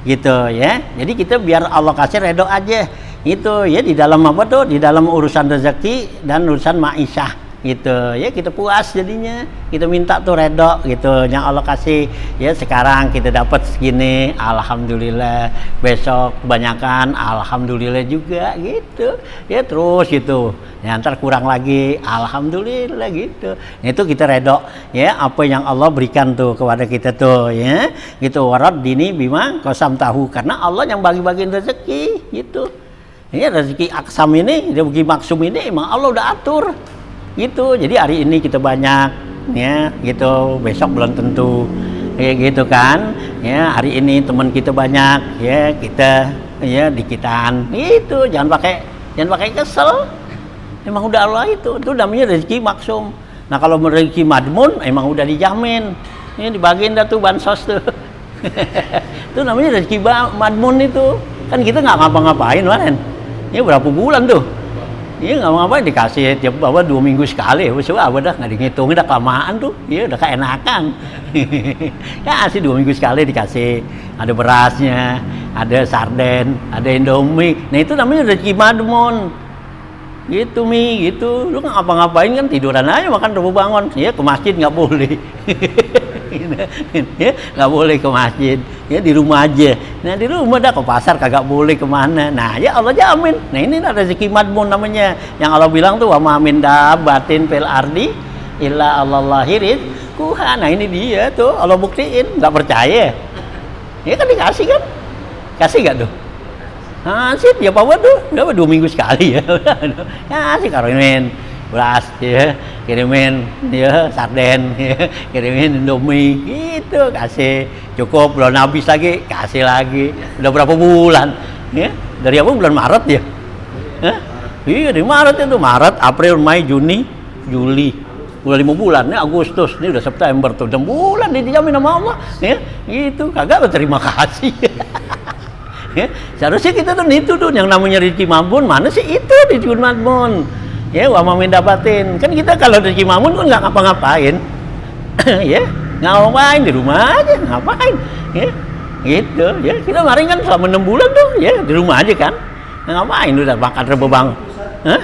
gitu ya. Jadi kita biar Allah kasih redo aja gitu ya, di dalam apa tuh, di dalam urusan rezeki dan urusan ma'isyah gitu ya, kita puas jadinya, kita minta tuh redo gitu yang Allah kasih ya. Sekarang kita dapat segini alhamdulillah, besok kebanyakan alhamdulillah juga gitu ya, terus gitu ya, ntar kurang lagi alhamdulillah gitu. Itu kita redo ya apa yang Allah berikan tuh kepada kita tuh ya gitu. Warad dini bima qasamtahu, karena Allah yang bagi-bagiin rezeki gitu ya. Rezeki aksam ini, rezeki maksum ini emang Allah udah atur gitu. Jadi hari ini kita banyak ya gitu, besok belum tentu ya gitu kan ya. Hari ini teman kita banyak ya, kita ya dikitan itu, jangan pakai kesel, emang udah Allah itu namanya rezeki maksum. Nah kalau rezeki madmun emang udah dijamin ini, dibagiin dah tuh bansos tuh itu namanya rezeki madmun. Itu kan kita nggak ngapa-ngapain Waren ini berapa bulan tuh. Iya nggak mau ngapain, dikasih tiap 2 minggu sekali, coba dah nggak dihitung, udah kelamaan tuh, iya udah keenakan. Ya kasih 2 minggu sekali dikasih, ada berasnya, ada sarden, ada indomie. Nah itu namanya rezeki madmun. gitu Mi, gitu. Lu ngapa-ngapain kan tiduran aja, makan baru bangun. Ya ke masjid nggak boleh. Ya nggak boleh ke masjid, ya di rumah aja. Nah di rumah dah, ke pasar kagak boleh kemana. Nah ya Allah jamin. Nah ini rezeki madmun namanya, yang Allah bilang tuh wa ma min dabbatin fil ardi illa Allahi rizquha. Nah ini dia tuh Allah buktiin. Nggak percaya ya kan dikasih kan, kasih gak tuh? Kasih ya Pak tuh berapa 2 minggu sekali ya. Kasih kirimin beras ya, kirimin ya sarden ya, kirimin Indomie gitu, kasih cukup, belum habis lagi kasih lagi. Udah berapa bulan ya, dari apa, bulan Maret ya. Iya dari Maret itu, Maret, April, Mei, Juni, Juli, udah 5 bulan. Ini Agustus, ini udah September tuh 6 bulan dijamin sama Allah ya, gitu. Kagak berterima kasih. Ya, seharusnya kita tuh itu tuh yang namanya rezeki madmun. Mana sih itu rezeki madmun? Ya, wa ma min dabatin. Kan kita kalau rezeki madmun kan nggak ngapa-ngapain. Ya, ngapain di rumah aja, ngapain? Ya, gitu. Ya, kita kemarin kan selama 6 bulan tuh ya di rumah aja kan. Ngapain udah makan rebebang? Hah?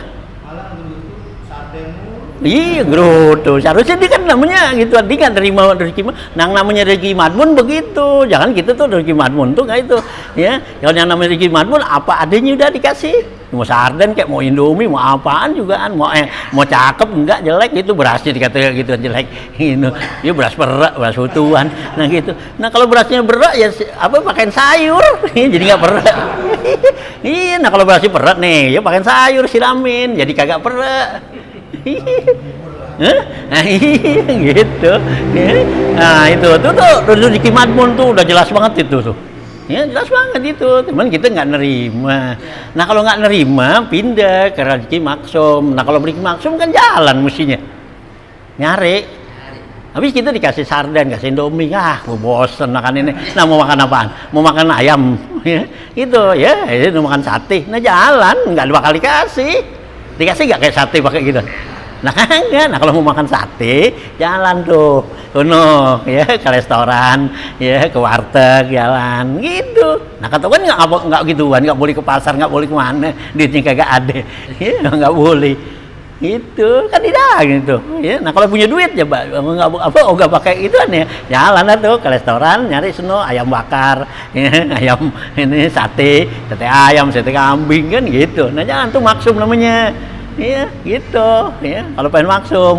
Iya, gerutu. Seharusnya dia kan namanya gitu, dia kan terima rezeki. Nang namanya rezeki madmun begitu. Jangan kita tuh rezeki madmun tuh kayak itu. Ya, yang namanya rezeki madmun apa adanya udah dikasih. Mau sarden kayak mau Indomie, mau apaan juga kan, mau cakep enggak jelek gitu, berasnya dikata gitu jelek. Gitu. Ya beras perak, beras utuhan. Nah gitu. Nah kalau berasnya berak ya apa pakai sayur. Jadi enggak perak. Iya, nah kalau berasnya perak nih, ya pakai sayur siramin, jadi kagak perak. Nah gitu. Nah itu tuh rezeki madmun tuh udah jelas banget itu tuh. Ya jelas banget itu, cuman kita nggak nerima. Nah kalau nggak nerima pindah ke rezeki maksum. Nah kalau rezeki maksum kan jalan mestinya nyari. Habis kita dikasih sarden, kasih Indomie, bosen makan ini. Nah mau makan apaan? Mau makan ayam, ya itu ya, itu makan sate. Nah jalan nggak bakal dikasih nggak kayak sate pakai gitu. Nah kagak. Nah kalau mau makan sate jalan tuh ya ke restoran ya, ke warteg jalan gitu. Nah kata kan nggak gituan, nggak boleh ke pasar, nggak boleh kemana, duitnya kagak ada ya, nggak boleh itu kan tidak gitu ya. Nah kalau punya duit ya nggak pakai itu ya, jalan tuh ke restoran nyari ayam bakar ya, ayam ini sate ayam, sate kambing kan gitu. Nah jalan tuh maksum namanya. Iya gitu ya, kalau pengen maksum.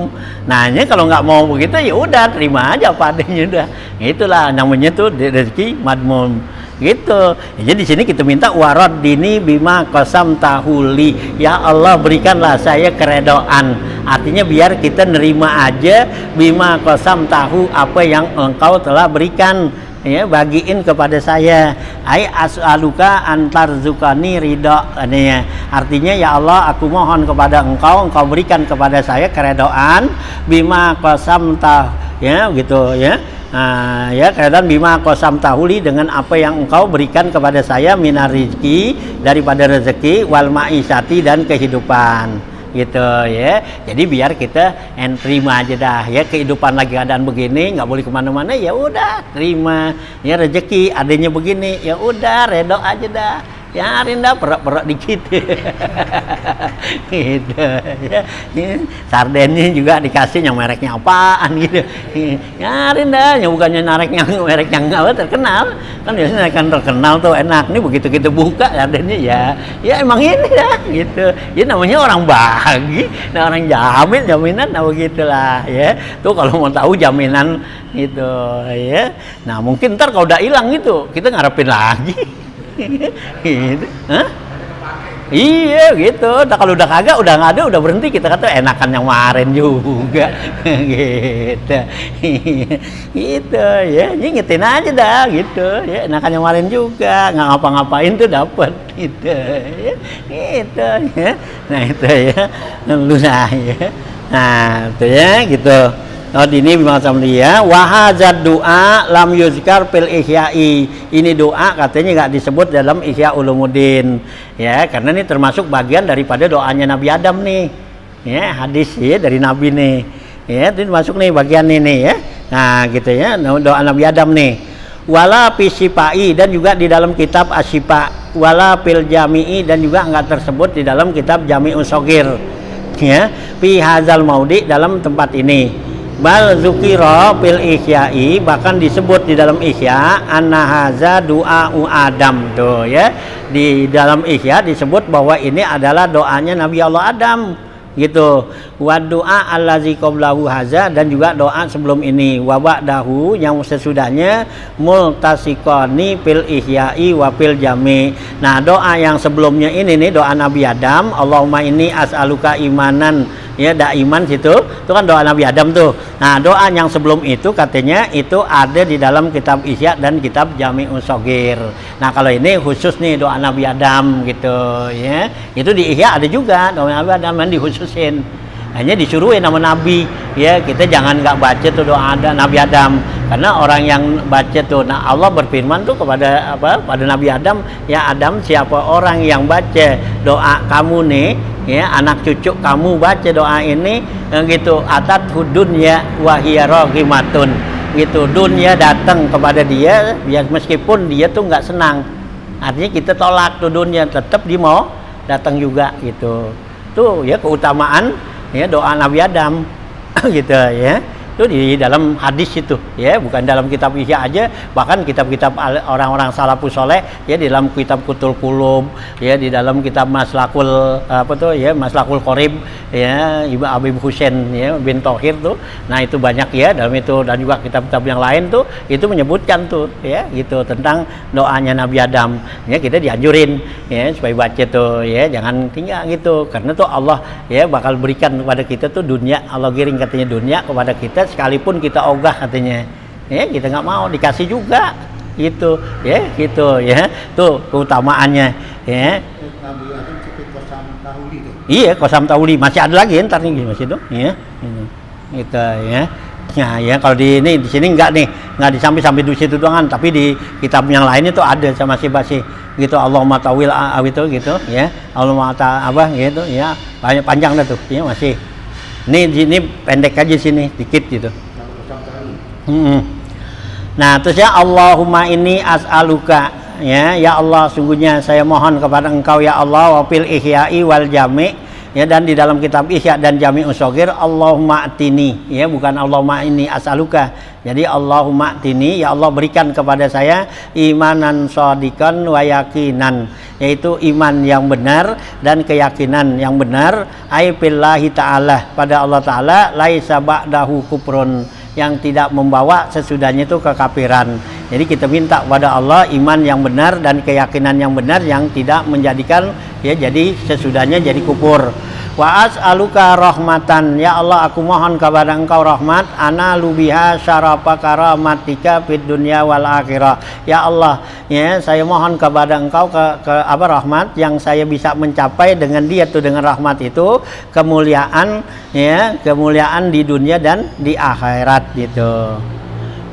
Nanya kalau nggak mau begitu ya udah terima aja apa adanya udah. Itulah namanya tuh rezeki madmun gitu. Ya, jadi di sini kita minta warad dini bima qasam tahuli. Ya Allah berikanlah saya keredoan. Artinya biar kita nerima aja bima qasam tahu apa yang engkau telah berikan. Ya bagiin kepada saya. Ai as'aluka antar zukani ridho. Ya. Artinya ya Allah aku mohon kepada engkau berikan kepada saya keredoan bima qasam tah ya gitu ya. Nah, ya keredoan bima qasam tahuli dengan apa yang engkau berikan kepada saya minar rizki daripada rezeki wal ma'isyati dan kehidupan. Gitu ya, jadi biar kita terima aja dah ya, kehidupan lagi keadaan begini nggak boleh kemana-mana ya udah terima ya, rezeki adanya begini ya udah redo aja dah ya, rinda perak-perak dikit gitu ya. Sardennya juga dikasih yang mereknya apaan gitu ya, rinda yang bukannya merek yang nggak terkenal kan, biasanya kan terkenal tuh enak nih, begitu kita buka sardennya ya emang ini dah gitu ya, namanya orang bagi, nah orang jaminan nah begitulah ya tuh. Kalau mau tahu jaminan gitu ya, nah mungkin ntar kalau udah hilang gitu kita ngarepin lagi gitu. Hah? Iya gitu. Nah, kalau udah kagak, udah nggak ada, udah berhenti, kita kata enakan yang kemarin juga gitu. Gitu ya, ngingetin aja dah gitu ya, enakan yang kemarin juga, nggak ngapa-ngapain tuh dapet gitu ya, gitu ya. Nah itu ya, lusa ya. Nah itu ya gitu. Oh ini macam dia wahazad doa lam yuzkar fil ihya'i. Ini doa katanya nggak disebut dalam Ihya Ulumuddin ya, karena ini termasuk bagian daripada doanya Nabi Adam nih ya, hadis ya dari Nabi nih ya, itu masuk nih bagian ini ya. Nah gitu ya, doa Nabi Adam nih. wala fisipai, dan juga di dalam kitab asyifa, wala fil jami'i, dan juga enggak tersebut di dalam kitab Jami'us Shaghir, ya, fi hadzal maudi, dalam tempat ini. Bal zukira fil ihya'i, bahkan disebut di dalam ihya, anna hadza du'a'u Adam, tuh ya, di dalam ihya disebut bahwa ini adalah doanya Nabi Allah Adam, gitu. Wa doa allazi qablahu haza, dan juga doa sebelum ini, wa ba'dahu, yang sesudahnya, multasiqani fil ihya'i wa fil jami. Nah, doa yang sebelumnya ini nih doa Nabi Adam, Allahumma inni as'aluka imanan, ya, iman situ itu kan doa Nabi Adam tuh. Nah, doa yang sebelum itu katanya itu ada di dalam kitab Ihya dan kitab Jami'us Shaghir. Nah, kalau ini khusus nih doa Nabi Adam gitu, ya. Itu di Ihya ada juga doa Nabi Adam, yang dikhususin. Hanya disuruhin nama Nabi, ya, kita jangan nggak baca tuh doa ada Nabi Adam, karena orang yang baca tuh, nah Allah berfirman tuh kepada pada Nabi Adam, ya Adam, siapa orang yang baca doa kamu nih, ya, anak cucu kamu baca doa ini, gitu, atat dunya wa hiya raghimatun, gitu, dunia datang kepada dia, ya, meskipun dia tuh nggak senang, artinya kita tolak tuh dunia, tetap dia mau datang juga, gitu. Tuh ya keutamaan, ya, doa Nabi Adam gitu, ya. Itu di dalam hadis itu, ya, bukan dalam kitab Ihya aja, bahkan kitab-kitab orang-orang salafus soleh, ya, di dalam kitab Kutul Qulub, ya, di dalam kitab Maslakul Maslakul Qorib, ya, Ibu Habib Husain, ya, bin Thohir tuh. Nah, itu banyak, ya, dalam itu, dan juga kitab-kitab yang lain tuh itu menyebutkan tuh, ya, gitu, tentang doanya Nabi Adam. Ya, kita dianjurin, ya, supaya baca tuh, ya, jangan tinggal gitu, karena tuh Allah, ya, bakal berikan kepada kita tuh dunia, Allah giring katanya dunia kepada kita, sekalipun kita ogah katanya, ya, kita nggak mau, dikasih juga, gitu, ya, gitu, ya, tuh keutamaannya, ya. Iya, Qasam Tauli masih ada lagi, ntar nih masih itu, ya, gitu, ya. Nah, ya, kalau di sini enggak nih, nggak sampai di situ doang, tapi di kitab yang lain itu ada sama masih gitu, Allahumma tawil itu gitu, ya, Allahumma gitu, ya, banyak panjang dah tuh, ya, masih. Ini pendek aja sini, dikit gitu. Nah, terus ya, Allahumma inni as'aluka, ya, ya Allah, sungguhnya saya mohon kepada Engkau, ya Allah, wa fil ihya'i wal jami', ya, dan di dalam kitab Ihya dan Jami'us Shaghir, Allahumma atini, ya, bukan Allahumma inni as'aluka. Jadi Allahumma atini, ya Allah, berikan kepada saya imanan shadiqan wa yaqinan, yaitu iman yang benar dan keyakinan yang benar, ai billahi ta'ala, pada Allah Ta'ala, laisa ba'dahu kufrun, yang tidak membawa sesudahnya itu kekafiran. Jadi kita minta pada Allah iman yang benar dan keyakinan yang benar yang tidak menjadikan, ya, jadi sesudahnya jadi kufur. Wa as'aluka rahmatan, ya Allah, aku mohon kepada Engkau rahmat, ana lubiha syarafa karamatika fid dunya wal akhirah. Ya Allah, ya, saya mohon kepada Engkau rahmat yang saya bisa mencapai dengan dia tuh, dengan rahmat itu kemuliaan, ya, kemuliaan di dunia dan di akhirat, gitu.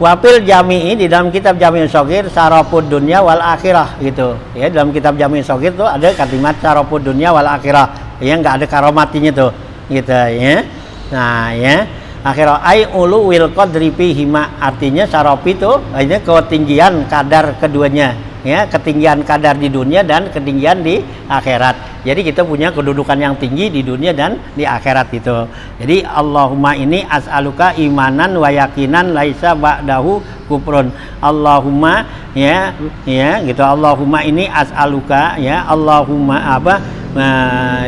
Wafil jami'i, di dalam kitab Jami'us Shaghir, syarafud dunya wal akhirah, gitu, ya, dalam kitab Jami'us Shaghir tuh ada kalimat syarafud dunya wal akhirah, ya, nggak ada karomatinya tuh, gitu, ya. Nah, ya, akhirah ai ulu wil qadri fihima, artinya syaraf itu artinya ketinggian kadar keduanya, ya, ketinggian kadar di dunia dan ketinggian di akhirat. Jadi kita punya kedudukan yang tinggi di dunia dan di akhirat itu. Jadi Allahumma ini as'aluka imanan wa yakinan laisa ba'dahu kufrun. Allahumma, ya, ya, gitu, Allahumma ini as'aluka, ya, Allahumma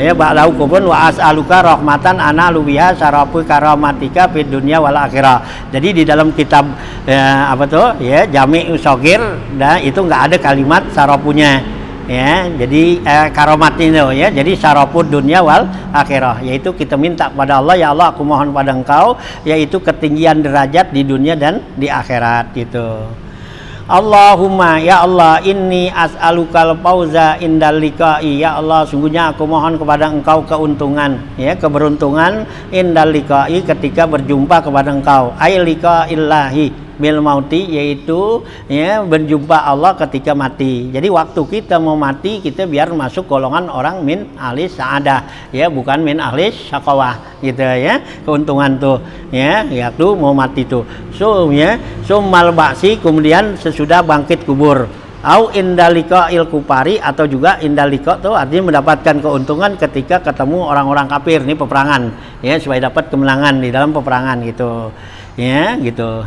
ya, ba'dahu kufrun wa as'aluka rahmatan analu biha syarafu karamatika fid dunya wal akhirah. Jadi di dalam kitab, ya, Jami'us Shaghir, dan itu nggak ada kalimat syarafunya, ya, jadi karomat itu, ya, jadi syarafud dunya wal akhirah, yaitu kita minta pada Allah, ya Allah, aku mohon pada Engkau, yaitu ketinggian derajat di dunia dan di akhirat, gitu. Allahumma, ya Allah, inni as'alukal fauza indal liqa'i, ya Allah, sungguhnya aku mohon kepada Engkau keuntungan, ya, keberuntungan indal liqa'i, ketika berjumpa kepada Engkau, ai liqa'illahi, bil mauti, yaitu ya berjumpa Allah ketika mati. Jadi waktu kita mau mati, kita biar masuk golongan orang min ahli sa'adah, ya bukan min ahli syaqawah gitu ya. Keuntungan tuh ya, tuh mau mati tuh. So ya, summal ba'si, kemudian sesudah bangkit kubur. Au indalika il kupari, atau juga indalika tuh artinya mendapatkan keuntungan ketika ketemu orang-orang kafir. Ini peperangan ya, supaya dapat kemenangan di dalam peperangan gitu ya gitu.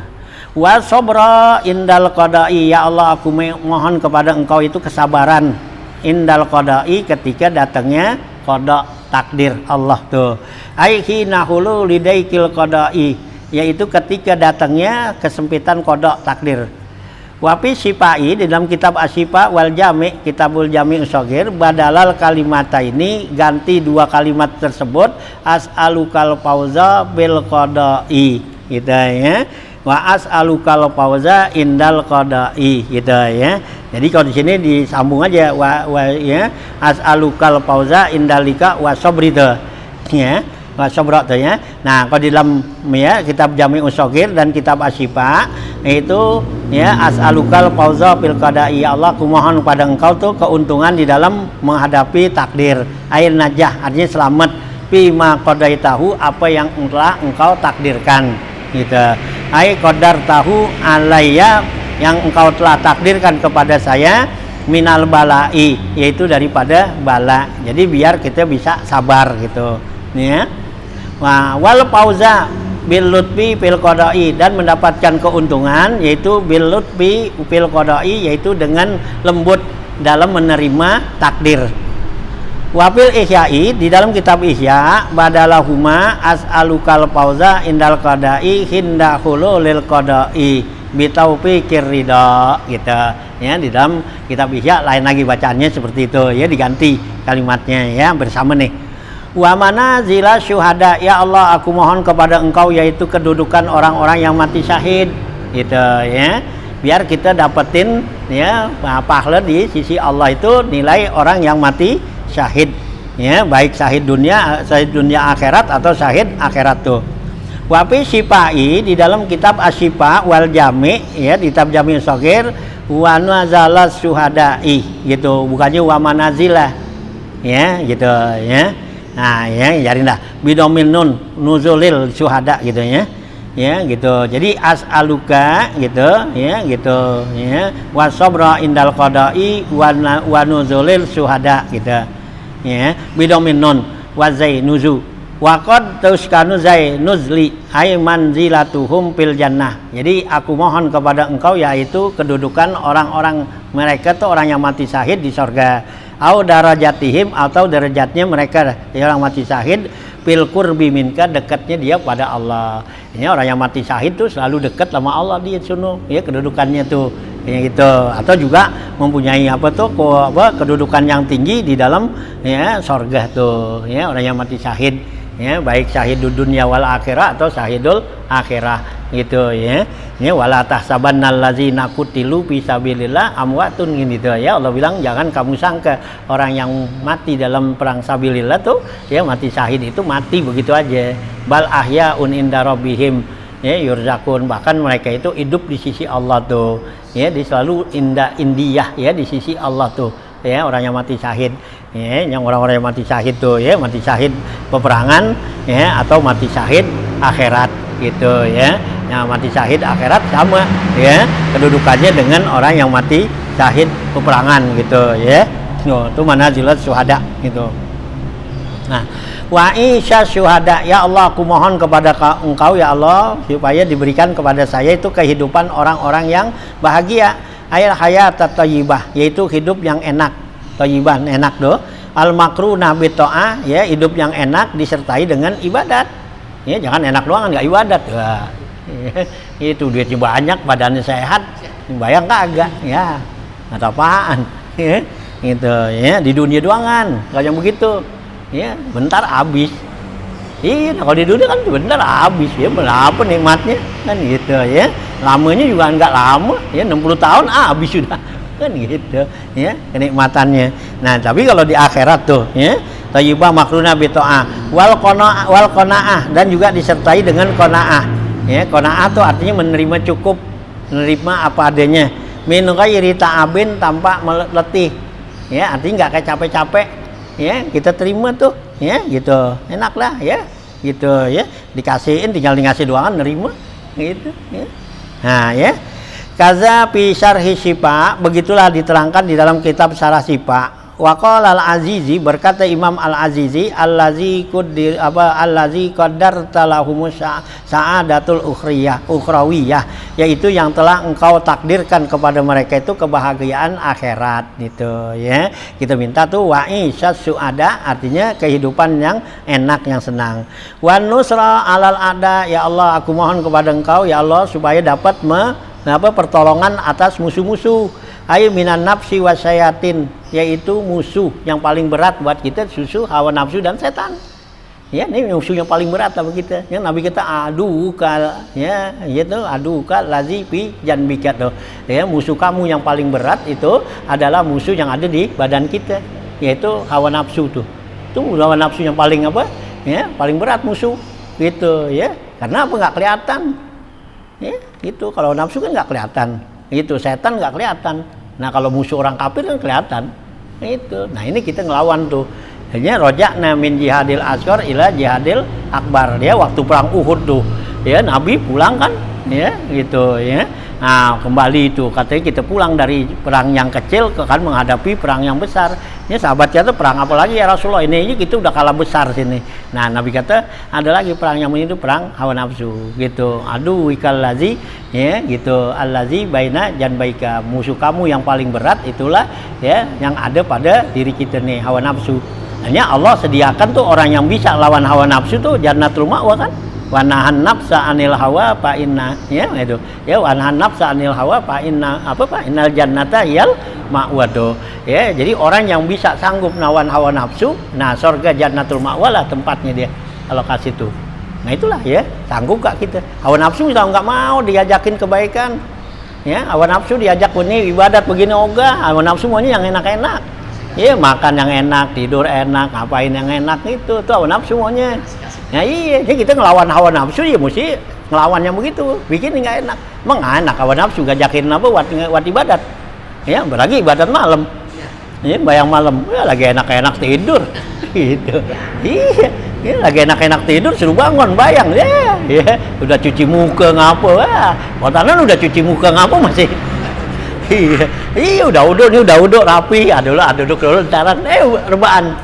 Wa sabra indal qada'i, ya Allah aku mohon kepada engkau itu kesabaran indal qada'i, ketika datangnya qada, takdir Allah tuh. Ai hina hulu lidaikil qada'i, yaitu ketika datangnya kesempitan qada, takdir. Wapi sipai, di dalam kitab Asyifa wal Jami, kitabul Jami Ushagir, badalal kalimata ini ganti dua kalimat tersebut, as'alukal fauza bil qada'i gitu ya, wa as'alukal fauza indal qada'i gitu ya. Jadi kalau di sini disambung aja wa ya, as'alukal fauza indalika wa sabri ya, wa sabra ya. Nah, kalau di dalam ya kitab Jami Ushagir dan kitab Asyifa itu ya, as'alukal fauza bil qada'i, ya Allah aku mohon pada engkau tuh keuntungan di dalam menghadapi takdir. Air najah artinya selamat, bima qadaitahu, apa yang telah engkau takdirkan gitu. Ai qadar tahu alayya, yang engkau telah takdirkan kepada saya, minal balai, yaitu daripada bala. Jadi biar kita bisa sabar gitu ya. Wal fauza bil lutfi fil qada'i, dan mendapatkan keuntungan yaitu bil lutfi fil qada'i, yaitu dengan lembut dalam menerima takdir. Wafil ihya'i, di dalam kitab Ihya, badalahuma as'alukal fauza indal qada'i hinda hululil qada'i bitaufiqir ridha gitu ya. Di dalam kitab Ihya lain lagi bacaannya seperti itu ya, diganti kalimatnya ya bersama nih. Wa manazila syuhada, ya Allah aku mohon kepada engkau yaitu kedudukan orang-orang yang mati syahid gitu ya, biar kita dapetin ya pahala di sisi Allah itu, nilai orang yang mati syahid ya, baik syahid dunia akhirat atau syahid akhirat tuh. Wapi sipai, di dalam kitab Asyifa wal Jami ya, di kitab Jami Ushagir, wa nazalas syuhada'i gitu, bukannya wa manazilah ya gitu ya. Nah ya, jadiin dah bidomil nun nuzulil syuhada gitu ya. Ya gitu. Jadi as'aluka gitu ya gitu ya. Wa sabra indal qada'i wa nuzulil syuhada gitu. Ya, bidomil nun wa zai nuzu. Wa qad tuskanu zai nuzli ay manzilatuhum fil jannah. Jadi aku mohon kepada engkau yaitu kedudukan orang-orang mereka tuh orang yang mati syahid di surga. Au darajatihim, atau derajatnya mereka orang mati syahid fil qurbi minka, dekatnya dia pada Allah. Ini orang yang mati syahid tuh selalu dekat sama Allah dia suno ya, kedudukannya tuh ya gitu. Atau juga mempunyai kedudukan yang tinggi di dalam ya surga tuh ya, orang yang mati syahid ya, baik syahidul dunya wal akhirah atau syahidul akhirah gitu ya. Ya wala tahsabannal ladzina qutilu fi sabilillah amwatun gitu ya. Allah bilang jangan kamu sangka orang yang mati dalam perang sabilillah tuh ya mati syahid itu mati begitu aja. Bal ahyaun inda rabbihim ya yurzakun, bahkan mereka itu hidup di sisi Allah tuh ya, di selalu indiyah ya, di sisi Allah tuh ya, orang yang mati syahid ya, yang orang-orang yang mati syahid tuh ya, mati syahid peperangan ya, atau mati syahid akhirat gitu ya. Nah, mati syahid akhirat sama ya kedudukannya dengan orang yang mati syahid peperangan gitu ya. Itu manazilat syuhada gitu. Nah, wa isya syuhada, ya Allah aku mohon kepada engkau ya Allah supaya diberikan kepada saya itu kehidupan orang-orang yang bahagia, ayat hayat thayyibah, yaitu hidup yang enak, thayyibah enak doh, al makruna bi ta'ah ya, hidup yang enak disertai dengan ibadat ya, jangan enak doang enggak ibadat. Wah, itu duitnya banyak, badannya sehat, bayang kagak ya, atau apaan ya, gitu ya, di dunia doangan enggak yang begitu ya, bentar habis. Iya, kalau di dunia kan bentar habis ya, berapa nikmatnya kan gitu ya, lamanya juga enggak lama ya, 60 tahun habis sudah kan gitu ya kenikmatannya. Nah, tapi kalau di akhirat tuh ya, thayyibah makruna bi ta'ah wal qanaah, dan juga disertai dengan qanaah ya. Qanaah tuh artinya menerima cukup menerima apa adanya. Min ghairi ta'abin, tanpa letih. Ya, artinya nggak kayak capek-capek. Ya, kita terima tuh, ya, gitu. Enak lah, ya. Gitu, ya. Dikasihin, tinggal ngasih doangan, nerima. Gitu, ya. Nah, ya. Kaza fi syarhi Syifa, begitulah diterangkan di dalam kitab Syarah Syifa. Waqala al-Azizi, berkata Imam al-Azizi, allazi qaddar talahum sa'adatul ukhrawiyah, yaitu yang telah engkau takdirkan kepada mereka itu kebahagiaan akhirat, gitu ya. Kita minta tuh wa'isyas su'ada, artinya kehidupan yang enak, yang senang. Wan nusra alal ada, ya Allah aku mohon kepada engkau ya Allah supaya dapat pertolongan atas musuh-musuh. Ayo minan nafsi wasyayatin, yaitu musuh yang paling berat buat kita, susu hawa nafsu dan setan. Ya, ini musuh yang paling berat lah kita. Yang Nabi kita aduka, ya, itu aduka lazi fi janbika tuh. Ya, musuh kamu yang paling berat itu adalah musuh yang ada di badan kita, yaitu hawa nafsu tuh. Itu hawa nafsu yang paling apa? Ya, paling berat musuh. Gitu, ya. Karena apa? Nggak kelihatan. Ya, gitu. Kalau nafsu kan nggak kelihatan. Itu setan nggak kelihatan. Nah kalau musuh orang kafir kan kelihatan. Itu. Nah ini kita ngelawan tuh. Hanya rojakna min jihadil asghar ila jihadil akbar. Ya waktu perang Uhud tuh. Ya Nabi pulang kan? Ya gitu ya. Nah kembali itu katanya kita pulang dari perang yang kecil kan menghadapi perang yang besar. Ya sahabatnya tuh perang apa lagi ya Rasulullah, ini kita udah kalah besar sini. Nah Nabi kata ada lagi perang yang itu perang hawa nafsu gitu. Aduh wikal lazi, ya gitu, allazi baina janbaika, musuh kamu yang paling berat itulah ya yang ada pada diri kita nih, hawa nafsu. Hanya Allah sediakan tuh orang yang bisa lawan hawa nafsu tuh jannatul ma'wa kan. Wanahan nafsa anil hawa fa inna, ya itu ya, wanahan nafsa anil hawa fa inna apa pak innal jannata yal ma'wa tuh ya. Jadi orang yang bisa sanggup nawan hawa nafsu, nah surga jannatul ma'wa lah tempatnya dia kalau kasih tuh. Nah itulah ya, sanggup gak kita? Hawa nafsu kalau nggak mau diajakin kebaikan, ya hawa nafsu diajak ini ibadat begini ogah, hawa nafsu semuanya yang enak-enak, ya makan yang enak, tidur enak, ngapain yang enak, itu tuh hawa nafsu semuanya. Nah iya, jadi kita ngelawan hawa nafsu ya mesti ngelawannya begitu, bikin nggak enak. Emang enak hawa nafsu ngajakin apa buat ibadat, ya berarti ibadat malam, ya bayang malam, ya lagi enak-enak tidur, gitu. Iya, ya, lagi enak-enak tidur suruh bangun bayang, ya, udah cuci muka ngapa, kotanan udah cuci muka ngapa masih. Iya, udah uduk rapi, aduk dulu ntaran, rebaan,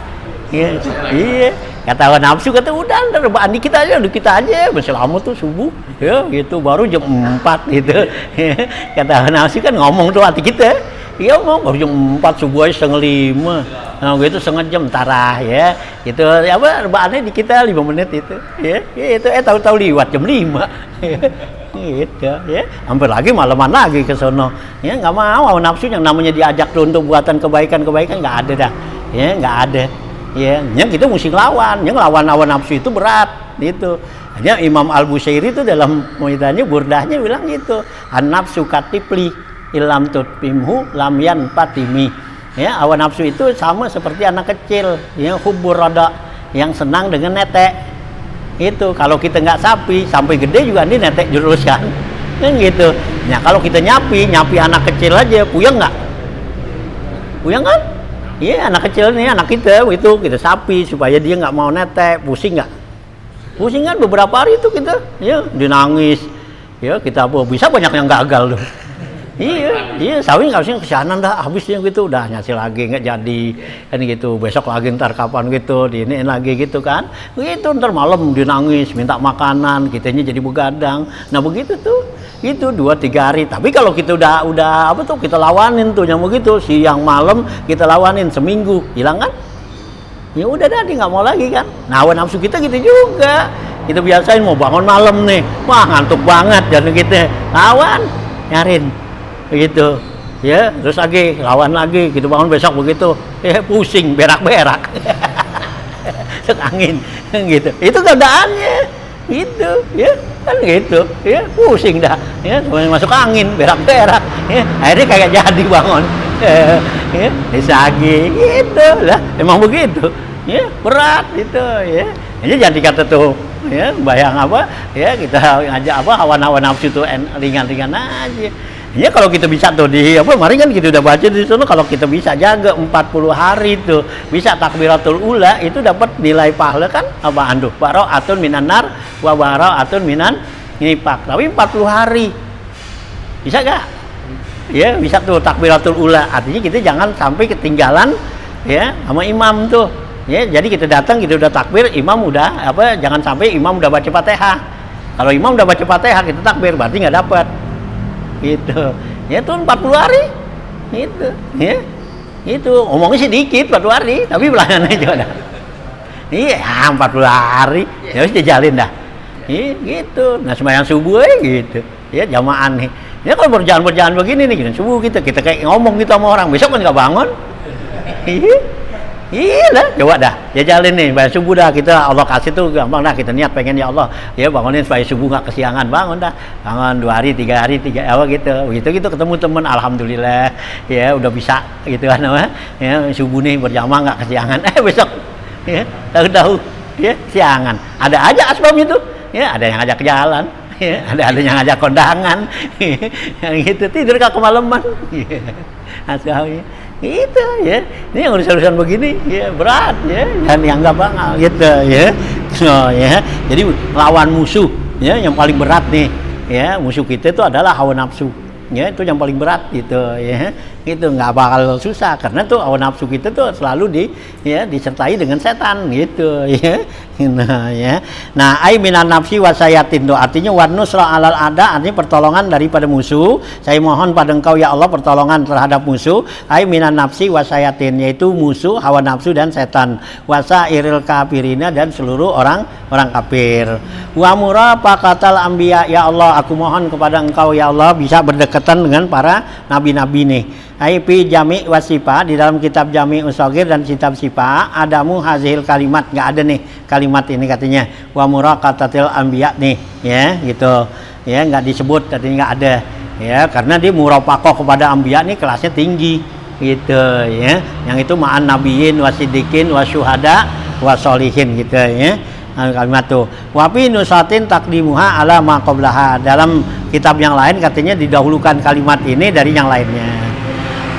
iya. Kata hawa nafsu kata udah rebaan dikit aja masih lama tuh subuh ya gitu baru jam 4 gitu. Kata hawa nafsu kan ngomong tuh hati kita iya ngomong baru jam 4 subuh aja 4:30, nah gitu setengah jam tarah ya gitu ya apa rebaannya di kita 5 menit itu ya itu tahu-tahu liwat jam 5 gitu ya hampir lagi malaman lagi ke sono ya nggak mau hawa nafsu yang namanya diajak tuh untuk buatan kebaikan nggak ada dah ya nggak ada. Ya, yang kita mesti ngelawan, yang ngelawan hawa nafsu itu berat, gitu. Hanya Imam Al-Bushairi itu dalam muidahnya burdahnya bilang gitu, an-nafsu katipli ilam tutpimhu lam yan patimi. Ya, hawa nafsu itu sama seperti anak kecil, yang hubur roda, yang senang dengan netek. Itu kalau kita nggak sapi, sampai gede juga ini netek jurus kan, gitu. Nah kalau kita nyapi anak kecil aja, puyeng nggak? Puyeng kan? Iya anak kecil nih anak kita itu kita sapi supaya dia nggak mau netek, pusing nggak? Pusing kan beberapa hari itu kita, ya dia nangis, ya kita apa bisa banyak yang gagal tuh. Iya sawi nggak usah kesianan dah habisnya gitu udah nyasil lagi nggak jadi kan gitu besok lagi ntar kapan gitu diinin lagi gitu kan gitu ntar malam dia nangis minta makanan kitanya jadi begadang. Nah begitu tuh itu 2-3 hari. Tapi kalau kita udah apa tuh kita lawanin tuh yang begitu siang malam kita lawanin seminggu hilang kan? Ya udah dah dia nggak mau lagi kan. Nah hawa nafsu kita gitu juga. Kita biasain mau bangun malam nih, wah ngantuk banget dan kita lawan nyarin begitu. Ya terus lagi lawan lagi kita bangun besok begitu pusing berak-berak. Angin gitu. Itu keadaannya. Gitu ya kan gitu ya pusing dah ya masuk angin berak-berak ya akhirnya kayak jadi bangun ya disagi gitu lah emang begitu ya berat gitu ya. Jadi jangan dikata tuh ya bayang apa ya kita ngajak apa hawa nafsu itu ringan-ringan aja. Ya kalau kita bisa tuh di apa kemarin kan kita udah baca di sana, kalau kita bisa jaga 40 hari tuh bisa takbiratul ula itu dapat nilai pahala kan apa anduh bara'atun minan nar wa bara'atun minan nifaq. Tapi 40 hari bisa gak? Ya bisa tuh takbiratul ula, artinya kita jangan sampai ketinggalan ya sama imam tuh ya. Jadi kita datang kita udah takbir, imam udah apa, jangan sampai imam udah baca Fatihah. Kalau imam udah baca Fatihah kita takbir berarti nggak dapat gitu ya. Tuh 40 hari itu ya, itu omongnya sedikit 40 hari tapi pelayanannya juga ada. Iya 40 hari ya harus dijalin dah gitu. Nah sembahyang subuh gitu ya jamaah nih ya. Kalau berjalan begini nih kita subuh kita kayak ngomong gitu sama orang, besok kan nggak bangun. Iya lah, coba dah ya jalin nih bayar subuh dah kita, Allah kasih tuh gampang dah, kita niat pengen ya Allah ya bangunin supaya subuh nggak kesiangan, bangun dah, bangun 2 hari 3 hari apa gitu ketemu temen alhamdulillah ya udah bisa gitu kan ya subuh nih berjamaah nggak kesiangan, besok ya tahu ya siangan, ada aja asbabnya tuh ya, ada yang ngajak jalan ya, ada yang ngajak kondangan yang gitu, tidur gak kemalaman asbabnya gitu ya. Ini yang urusan begini ya berat ya, dan yang nggak bangal gitu ya. So, ya jadi lawan musuh ya yang paling berat nih ya, musuh kita itu adalah hawa nafsu ya, itu yang paling berat gitu ya. Itu nggak bakal susah karena tuh hawa nafsu kita tuh selalu disertai dengan setan gitu ya. Nah ai minan nafsi wasayatin tuh artinya wanusra alal ada, artinya pertolongan daripada musuh. Saya mohon pada engkau ya Allah pertolongan terhadap musuh. Ai minan nafsi wasayatin, yaitu musuh hawa nafsu dan setan. Wasairil kafirina, dan seluruh orang kafir. Wa murafaqatal anbiya, ya Allah aku mohon kepada engkau ya Allah bisa berdekatan dengan para nabi-nabi nih. Aipi jami wasifa, di dalam kitab Jami Usagir dan kitab Sifa adamu hazil kalimat, nggak ada nih kalimat ini katanya wa muraqatatil anbiya nih ya gitu ya, nggak disebut tadi, nggak ada ya, karena dia murafaqah kepada anbiya nih kelasnya tinggi gitu ya, yang itu ma'an nabiyyin wasidikin wasyuhada wasolihin gitu ya kalimat tuh. Wapi nusatin takdimuha ala ma qablaha, dalam kitab yang lain katanya didahulukan kalimat ini dari yang lainnya.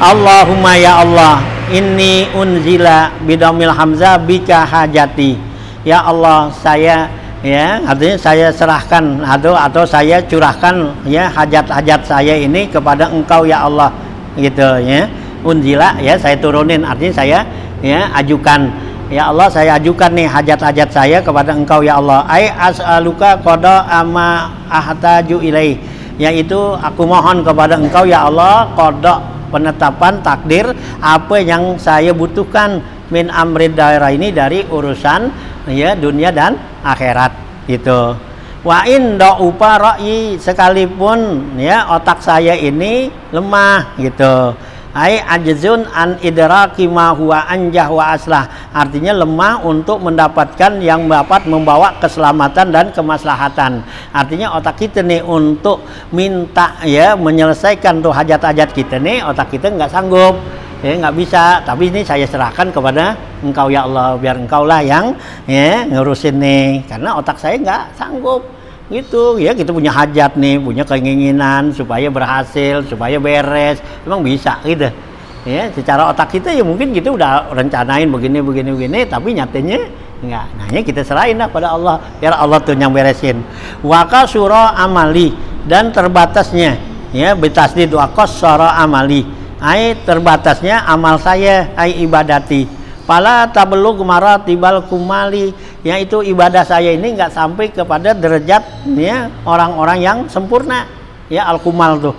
Allahumma ya Allah inni unzila bidamil hamzah bika hajati, ya Allah saya ya artinya saya serahkan atau saya curahkan ya hajat-hajat saya ini kepada engkau ya Allah gitu ya. Unzila ya saya turunin, artinya saya ya ajukan ya Allah, saya ajukan nih hajat-hajat saya kepada engkau ya Allah. Ai as'aluka qada ama ahtaju ilai, yaitu aku mohon kepada engkau ya Allah qada, penetapan takdir apa yang saya butuhkan, min amrid daerah ini dari urusan ya dunia dan akhirat gitu. Wa in da'upa ra'yi, sekalipun ya otak saya ini lemah gitu. Ai ajzun an idraki ma huwa anjah wa aslah, artinya lemah untuk mendapatkan yang dapat membawa keselamatan dan kemaslahatan. Artinya otak kita nih untuk minta ya menyelesaikan tuh hajat-hajat kita nih, otak kita nggak sanggup ya, nggak bisa. Tapi ini saya serahkan kepada engkau ya Allah, biar engkau lah yang ya ngurusin nih, karena otak saya nggak sanggup gitu ya. Kita punya hajat nih, punya keinginan supaya berhasil, supaya beres, emang bisa gitu ya. Secara otak kita ya mungkin kita udah rencanain begini, tapi nyatanya enggak. Nah ini kita serahin lah pada Allah, biar Allah tuh yang beresin. Waka surah amali, dan terbatasnya ya betasdid wakos surah amali, ai terbatasnya amal saya, ai ibadati. Pala tabelug maratibal kumali, yaitu ibadah saya ini nggak sampai kepada derajat ya orang-orang yang sempurna ya, al-kumal tuh.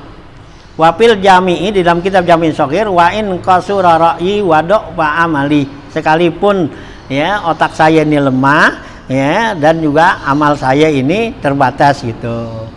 Wapil jami'i, di dalam kitab Jami' Shaghir, wa in qasura ra'yi wa fa amali, sekalipun ya otak saya ini lemah ya dan juga amal saya ini terbatas gitu.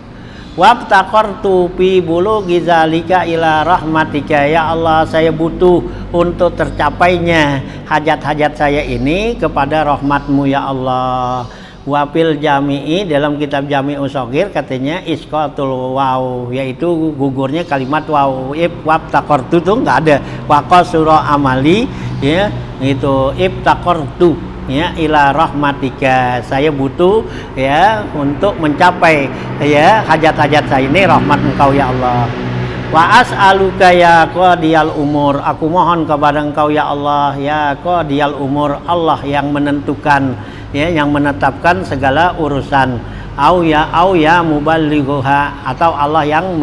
Wabtaqartu fi bulughi zalika ila rahmatika, ya Allah saya butuh untuk tercapainya hajat-hajat saya ini kepada rahmatmu ya Allah. Wafil jami'i, dalam kitab Jami' Usagir katanya isqatul waw, yaitu gugurnya kalimat waw. Wabtaqartu tuh nggak ada, waqasura amali ya itu ibtaqartu ya ila rahmatika, saya butuh ya untuk mencapai ya hajat-hajat saya ini rahmat Engkau ya Allah. Wa as'aluka ya qadiyal umur, aku mohon kepada Engkau ya Allah ya qadiyal umur, Allah yang menentukan ya, yang menetapkan segala urusan. Au ya muballighuha, atau Allah yang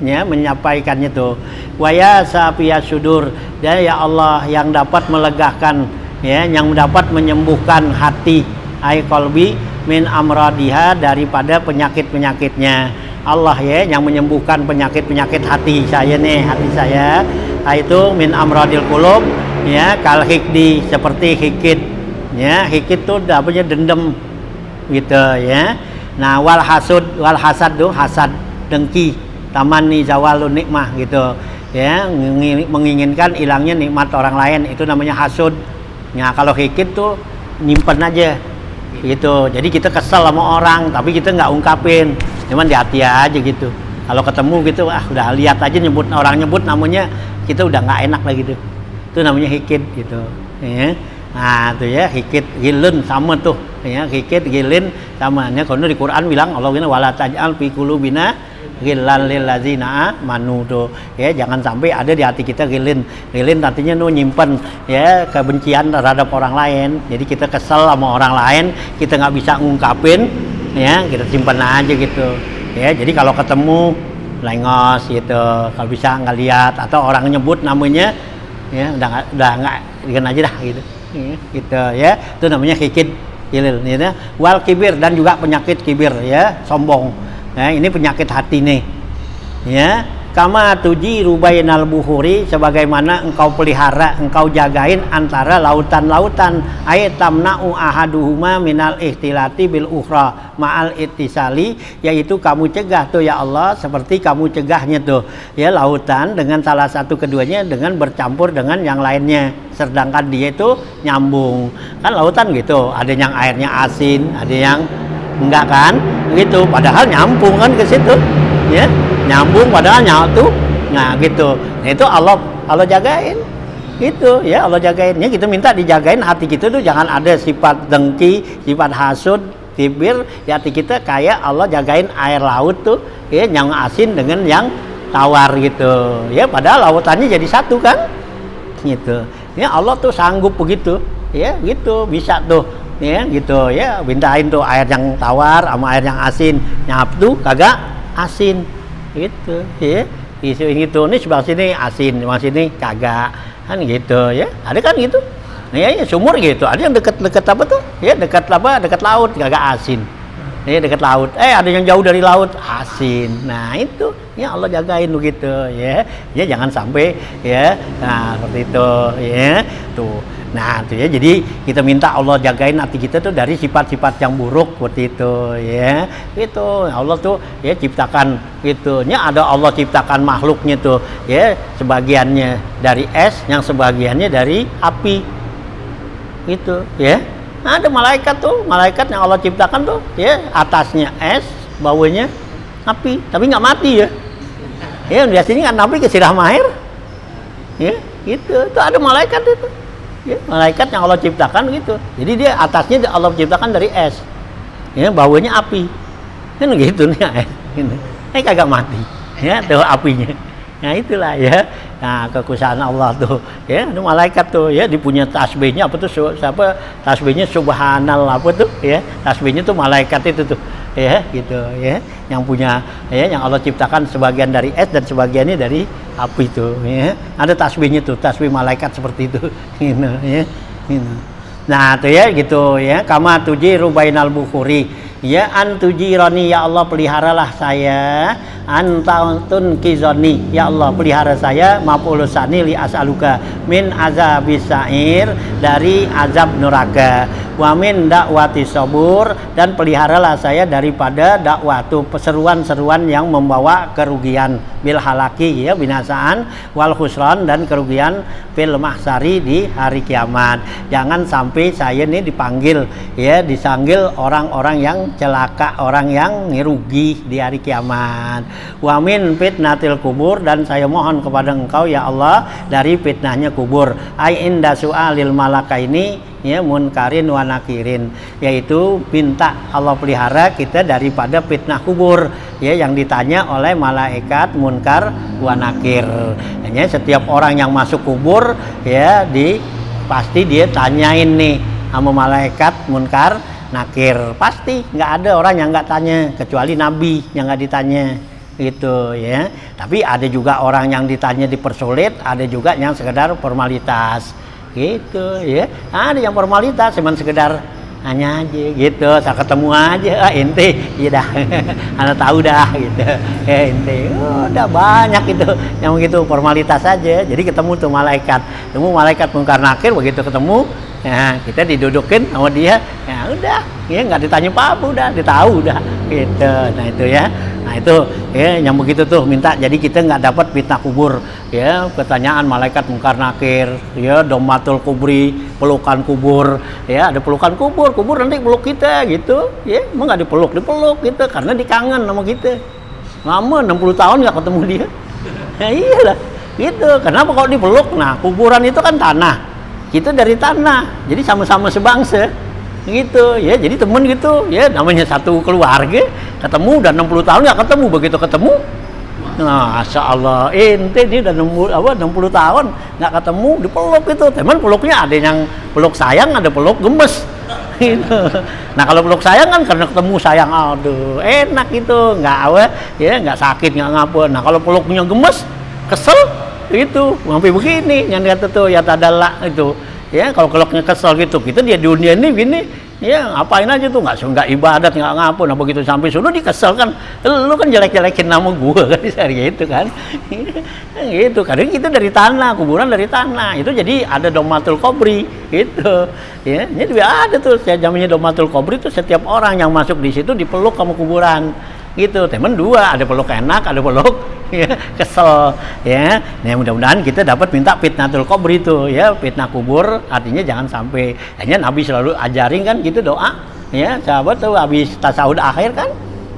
menyampaikannya itu. Wa ya safiya sudur, dan ya Allah yang dapat melegakan ya, yang dapat menyembuhkan hati, ai qalbi min amradiha, daripada penyakit-penyakitnya. Allah ya yang menyembuhkan penyakit-penyakit hati saya nih, hati saya itu min amradil qulub ya, kal hikdi, seperti hikit ya, hikit tuh dapatnya dendam gitu ya. Nah wal hasad tuh hasad, dengki, tamani zawalun nikmah gitu ya, menginginkan hilangnya nikmat orang lain, itu namanya hasud. Nah kalau hikit tuh nyimpen aja gitu, jadi kita kesel sama orang tapi kita nggak ungkapin, cuman di hati aja gitu. Kalau ketemu gitu udah lihat aja, nyebut orang, nyebut namanya kita udah nggak enak lah gitu, itu namanya hikit gitu ya. Nah itu ya hikit gilun sama tuh ya, hikit gilin sama ya. Kalau di Quran bilang Allah bilang wala taj'al fi qulubina ghillan lil ladzina amanu tuh ya, jangan sampai ada di hati kita gilin. Gilin artinya nyimpen ya kebencian terhadap orang lain, jadi kita kesel sama orang lain, kita nggak bisa ngungkapin ya, kita simpan aja gitu ya. Jadi kalau ketemu lengos gitu, kalau bisa ngeliat atau orang nyebut namanya ya udah nggak dikan aja dah gitu ya, gitu ya, itu namanya hikit gilil ya. Wal kibir, dan juga penyakit kibir ya, sombong. Nah, ini penyakit hati nih ya. Kama tuji rubainal buhuri, sebagaimana engkau pelihara, engkau jagain antara lautan-lautan. Ayatamna'u ahaduhuma minal ihtilati bil ukhra ma'al ittisali, yaitu kamu cegah tuh ya Allah, seperti kamu cegahnya tuh ya lautan dengan salah satu keduanya dengan bercampur dengan yang lainnya, sedangkan dia itu nyambung. Kan lautan gitu, ada yang airnya asin, ada yang enggak kan gitu, padahal nyambung kan ke situ ya, nyambung padahal nyatu. Nah gitu, nah, itu Allah jagain gitu ya, Allah jagain ya. Kita minta dijagain hati kita tuh, jangan ada sifat dengki, sifat hasud, kibir di hati kita, kayak Allah jagain air laut tuh ya, yang asin dengan yang tawar gitu ya, padahal lautannya jadi satu kan gitu ya. Allah tuh sanggup begitu ya, gitu bisa tuh ya gitu ya, mintain tuh air yang tawar sama air yang asin, nyatu kagak asin gitu ya. Isu gitu nih sebelah sini asin, sebelah sini kagak kan gitu ya, ada kan gitu. Nah ya sumur gitu, ada yang dekat apa tuh ya, dekat laut kagak asin ya, dekat laut ada yang jauh dari laut asin. Nah itu ya Allah jagain begitu ya, ya jangan sampai ya. Nah seperti itu ya tuh. Nah itu ya, jadi kita minta Allah jagain hati kita tuh dari sifat-sifat yang buruk seperti itu ya. Itu Allah tuh ya ciptakan gitu nya, ada Allah ciptakan makhluknya tuh ya, sebagiannya dari es, yang sebagiannya dari api gitu ya. Nah, ada malaikat tuh, malaikat yang Allah ciptakan tuh ya, atasnya es, bawahnya api, tapi nggak mati ya. Ya biasanya kan api kesiram air ya gitu. Itu ada malaikat itu ya, malaikat yang Allah ciptakan gitu. Jadi dia atasnya Allah ciptakan dari es ya, bawahnya api kan gitu nih es gitu. Kagak mati ya tuh apinya. Nah itulah ya, nah kekuasaan Allah tuh ya, itu malaikat tuh ya, dipunya tasbihnya apa tuh, siapa tasbihnya subhanallah apa tuh ya, tasbihnya tuh malaikat itu tuh ya gitu ya, yang punya ya, yang Allah ciptakan sebagian dari es dan sebagiannya dari api tuh ya, ada tasbihnya tuh, tasbih malaikat seperti itu gitu ya gitu. Nah tuh ya gitu ya, kama tuji rubainal bukhuri ya, antujironi ya Allah, peliharalah saya, antautun kizoni ya Allah, pelihara saya, mapulusani li as'aluka min azabis sa'ir, dari azab neraka, wa min dakwati sabur, dan peliharalah saya daripada dakwatu, seruan-seruan yang membawa kerugian, bil halaki ya, binasaan, wal khusran, dan kerugian fil mahsari, di hari kiamat. Jangan sampai saya ini dipanggil ya, disanggil orang-orang yang celaka, orang yang rugi di hari kiamat. Wa min fitnatil kubur, dan saya mohon kepada Engkau ya Allah dari fitnahnya kubur. Ai inda su'alil malaka ini ya munkarin wa nakirin, yaitu minta Allah pelihara kita daripada fitnah kubur, ya yang ditanya oleh malaikat munkar wa nakir. Hanya setiap orang yang masuk kubur ya pasti dia tanyain nih sama malaikat munkar nakir, pasti nggak ada orang yang nggak tanya kecuali nabi yang nggak ditanya gitu ya. Tapi ada juga orang yang ditanya dipersulit, ada juga yang sekedar formalitas gitu ya. Ada yang formalitas cuman sekedar hanya aja gitu, saya ketemu aja ente iya dah anda tahu dah gitu ente udah banyak gitu yang begitu formalitas aja. Jadi ketemu tuh malaikat munkar nakir, begitu ketemu ya kita didudukin sama dia, ya udah ya nggak ditanya apa-apa, udah ditahu udah gitu. Nah itu ya, nah itu ya yang begitu tuh minta, jadi kita nggak dapat fitnah kubur ya, pertanyaan malaikat munkar nakir ya, domatul kubri, pelukan kubur ya, ada pelukan kubur nanti peluk kita gitu ya, emang nggak dipeluk gitu karena dikangen sama kita, lama 60 tahun nggak ketemu dia ya iyalah gitu. Kenapa kalau dipeluk? Nah kuburan itu kan tanah, kita dari tanah, jadi sama-sama sebangsa gitu ya, jadi temen gitu ya, namanya satu keluarga, ketemu udah 60 tahun nggak ketemu, begitu ketemu nah Masya Allah ente ini udah 60 tahun nggak ketemu dipeluk gitu. Teman peluknya ada yang peluk sayang, ada peluk gemes gitu. Nah kalau peluk sayang kan karena ketemu sayang, aduh enak gitu, nggak ya nggak sakit nggak ngapa. Nah kalau peluknya gemes kesel itu sampai begini yang kata tuh ya tadalla itu ya, kalau peluknya kesel gitu, kita dia dunia ini gini ya ngapain aja tuh, nggak ibadat nggak ngapa. Nah begitu sampai sudah dikesel kan, lu kan jelek-jelekin nama gua kan gitu kan gitu. Kadang kita dari tanah, kuburan dari tanah itu, jadi ada domatul kubri gitu ya. Jadi ada tuh namanya domatul kubri tuh, setiap orang yang masuk di situ dipeluk sama kuburan gitu. Temen dua, ada peluk enak, ada peluk ya, kesel ya. Nah mudah-mudahan kita dapat minta fitnatul kubri itu ya, fitnah kubur artinya jangan sampai. Hanya Nabi selalu ajarin kan gitu doa ya, sahabat tuh habis tasawuf akhir kan,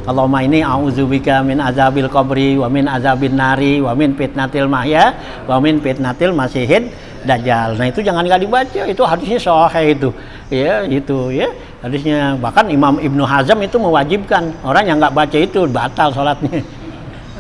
Allahumma inni a'udzubika min azabil kubri wa min azabin nari wa min fitnatil mahya wa min fitnatil masihid dajjal. Nah itu jangan nggak dibaca, itu hadisnya sahih itu ya, itu ya hadisnya. Bahkan Imam Ibnu Hazm itu mewajibkan orang yang nggak baca itu batal sholatnya.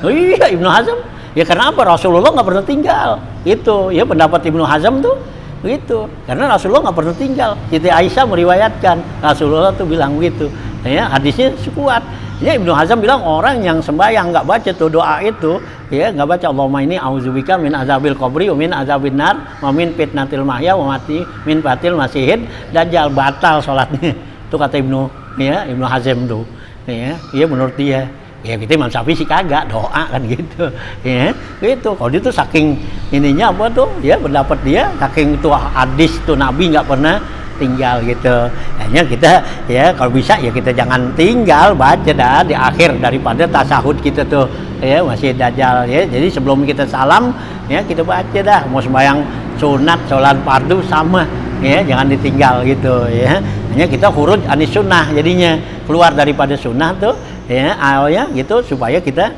Oh iya Ibnu Hazm ya, karena apa? Rasulullah nggak pernah tinggal itu ya, pendapat Ibnu Hazm tuh gitu, karena Rasulullah nggak pernah tinggal. Siti Aisyah meriwayatkan Rasulullah tuh bilang gitu ya, hadisnya kuat ya. Ibnu Hazm bilang orang yang sembahyang nggak baca tuh doa itu ya, nggak baca Allahumma inni a'udzubika min azabil qabri wa min azabin nar wa min fitnatil mahya wa mati min fatil masihid dajjal, batal sholatnya. Itu kata Ibnu Hazm tuh ya menurut dia ya. Kita Imam Syafi'i sih kagak doa kan gitu ya gitu. Kalau dia tuh saking ininya apa tuh ya, pendapat dia saking tuh hadis tuh Nabi nggak pernah tinggal gitu. Hanya kita ya kalau bisa ya kita jangan tinggal, baca dah di akhir daripada tasahud kita tuh ya masih dajjal ya. Jadi sebelum kita salam ya kita baca dah, mau sembahyang sunat sholat fardu sama ya, jangan ditinggal gitu ya. Hanya kita khuruj anis sunnah, jadinya keluar daripada sunnah tuh ya awalnya gitu, supaya kita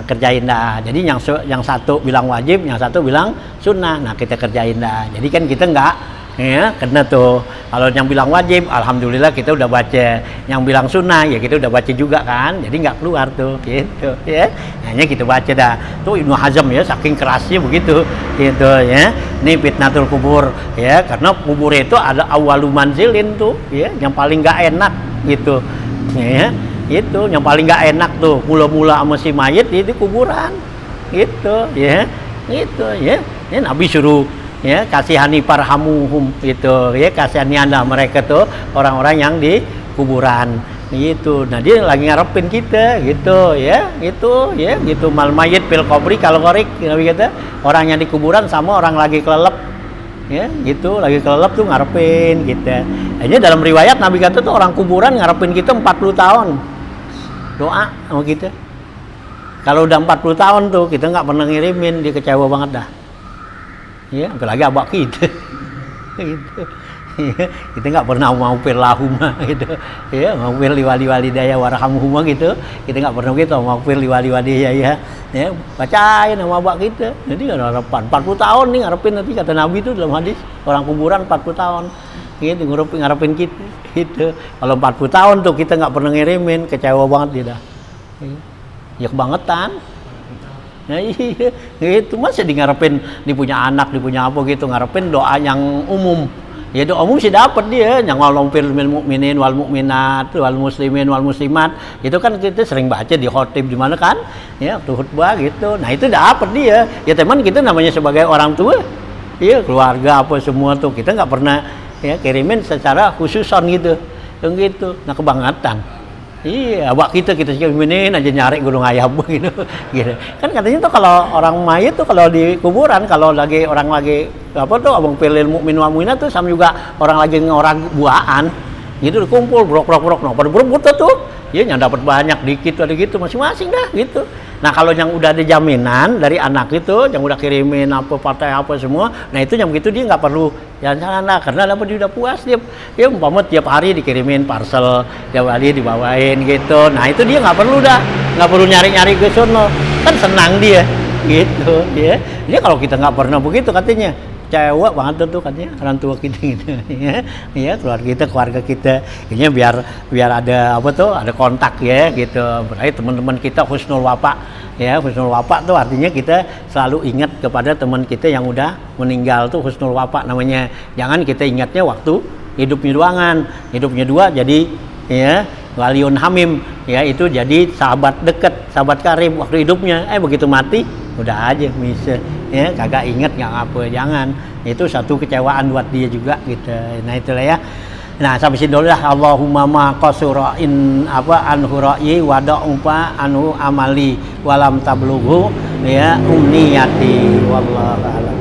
kerjain dah. Jadi yang satu bilang wajib, yang satu bilang sunnah, nah kita kerjain dah. Jadi kan kita enggak ya kena tuh. Kalau yang bilang wajib, alhamdulillah kita udah baca. Yang bilang sunnah ya kita udah baca juga kan, jadi nggak keluar tuh gitu ya. Hanya kita baca dah. Tuh Ibnu Hazm ya saking kerasnya begitu gitu ya. Ini fitnatul kubur ya, karena kubur itu ada awalu manzilin tuh ya, yang paling nggak enak gitu ya. Itu yang paling nggak enak tuh, mula-mula sama si mayit di kuburan gitu ya, gitu ya. Ini Nabi suruh ya kasihani parhamuhum gitu ya, kasihanilah mereka tuh orang-orang yang di kuburan gitu. Nah dia lagi ngarepin kita gitu ya, itu ya gitu. Mal mayit fil qabri kal gharik, Nabi kata orang yang di kuburan sama orang lagi kelelep ya gitu, lagi kelelep tuh ngarepin kita. Hanya dalam riwayat Nabi kata tuh orang kuburan ngarepin kita 40 tahun doa sama kita. Kalau udah 40 tahun tuh kita nggak pernah ngirimin, dia kecewa banget dah ya, apalagi abak kita gitu Kita nggak pernah maghfir lahuma gitu, ya maghfir liwali daya warhamhuma gitu. Kita nggak pernah gitu maghfir liwali daya ya bacain sama abah kita. Jadi harapan 40 tahun nih ngarepin nanti kata Nabi itu dalam hadis orang kuburan 40 tahun gitu ngarepin kita gitu. Kalau 40 tahun tuh kita nggak pernah ngirimin, kecewa banget dia dah. Ya kebangetan. Nah iya, itu masih ngarepin dia punya anak, dia punya apa gitu, ngarepin doa yang umum. Ya doa umum sih dapat dia, yang walaupun mukminin wal mukminat wal muslimin wal muslimat. Itu kan kita sering baca di khotib di mana kan? Ya, waktu khutbah gitu. Nah, itu dapat dia. Ya teman kita namanya sebagai orang tua. Iya, keluarga apa semua tuh kita nggak pernah ya kirimin secara khususon gitu. Yang gitu. Nah, kebangetan. Iya, abak kita kirimin aja nyari gunung ayam gitu. Gitu. Kan katanya tuh kalau orang mayit tuh kalau di kuburan kalau lagi orang lagi apa tuh abang pilih mukmin wal mukminat tuh sama juga orang lagi ngorag buaan. Gitu dikumpul brok nah pada berebut tuh. Ya yang dapat banyak dikit ada gitu masing-masing dah gitu. Nah, kalau yang udah ada jaminan dari anak itu yang udah kirimin apa partai apa semua, nah itu yang begitu dia nggak perlu jalan-jalan karena apa dia udah puas dia umpama tiap hari dikirimin parcel tiap hari dibawain gitu. Nah itu dia nggak perlu nyari-nyari ke sono kan senang dia gitu ya. Dia kalau kita nggak pernah begitu katanya cewek banget tuh katanya orang tua kita gitu ya keluarga kita ini biar ada apa tuh ada kontak ya gitu. Berarti teman-teman kita husnul wafa ya. Husnul wafa tuh artinya kita selalu ingat kepada teman kita yang udah meninggal tuh husnul wafa namanya. Jangan kita ingatnya waktu hidupnya hidupnya dua jadi ya waliun hamim ya itu jadi sahabat dekat sahabat karib waktu hidupnya begitu mati udah aja bisa ya kagak inget nggak apa jangan itu satu kecewaan buat dia juga gitu. Nah itulah ya. Nah sampai sini dulu lah. Allahumma ma qasurain apa anhu ra'i wa da'umpa anhu amali walam tablughu ya umniyati wallahu a'lam.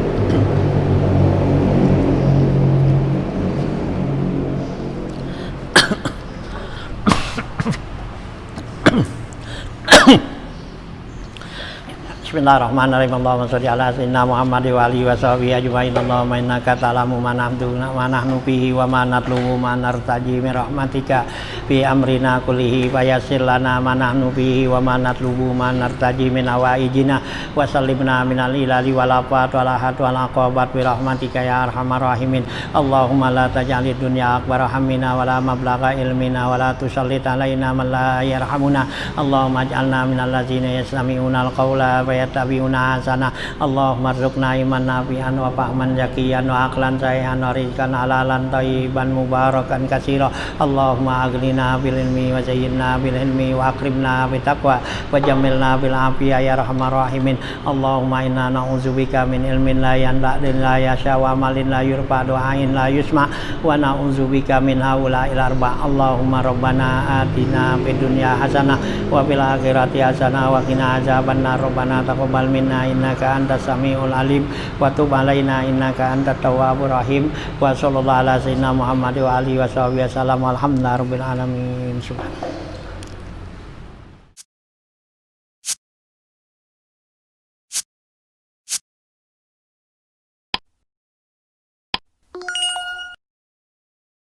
Bismillahirrahmanirrahim. Allahumma sholli ala sayyidina Muhammad wa alihi wa sahbihi ajma'in. Allahumma innaka ta'lamu ma nahnu fihi wa ma natlubu ma nartaji min rahmatika fi amrina kullihi fayassir lana ma nahnu fihi wa ma natlubu ma nartaji min awaijina wa sallimna minal ilali wal afat wal ahad wal aqabat bi rahmatika ya arhamar rahimin. Allahumma la taj'alid dunya akbar hammina wa la mablagha ilmina wa la tusallit alaina man la yarhamuna. Allahumma ij'alna minal ladzina yastami'una al-qawla yattabi'una hasana. Allahumma rzuqna iman nafi'an wa fahman zakiyan wa aqlan sahihan wa rizqan halalan thayyiban mubarakan katsira. Allahumma aghnina bil ilmi wa zayyinna bil ilmi wa akrimna bit taqwa wa jammilna bil afiyah ya arhamar rahimin. Allahumma inna na'udzubika min ilmin la yanfa'u la yasha wa amalin la yurfa du'ain la yusma wa na'udzubika min haula'il arba. Allahumma rabbana atina fid dunya hasanah wa fil akhirati hasanah wa qina adzabannar. Rabbana taqabbal minna innaka antas samiul alim wa tub alaina innaka antat tawwabur rahim. Wa sallallahu ala sayyidina Muhammad wa alihi wa sahbihi wasallam. Alhamdulillahirabbil alamin. Subhanallah.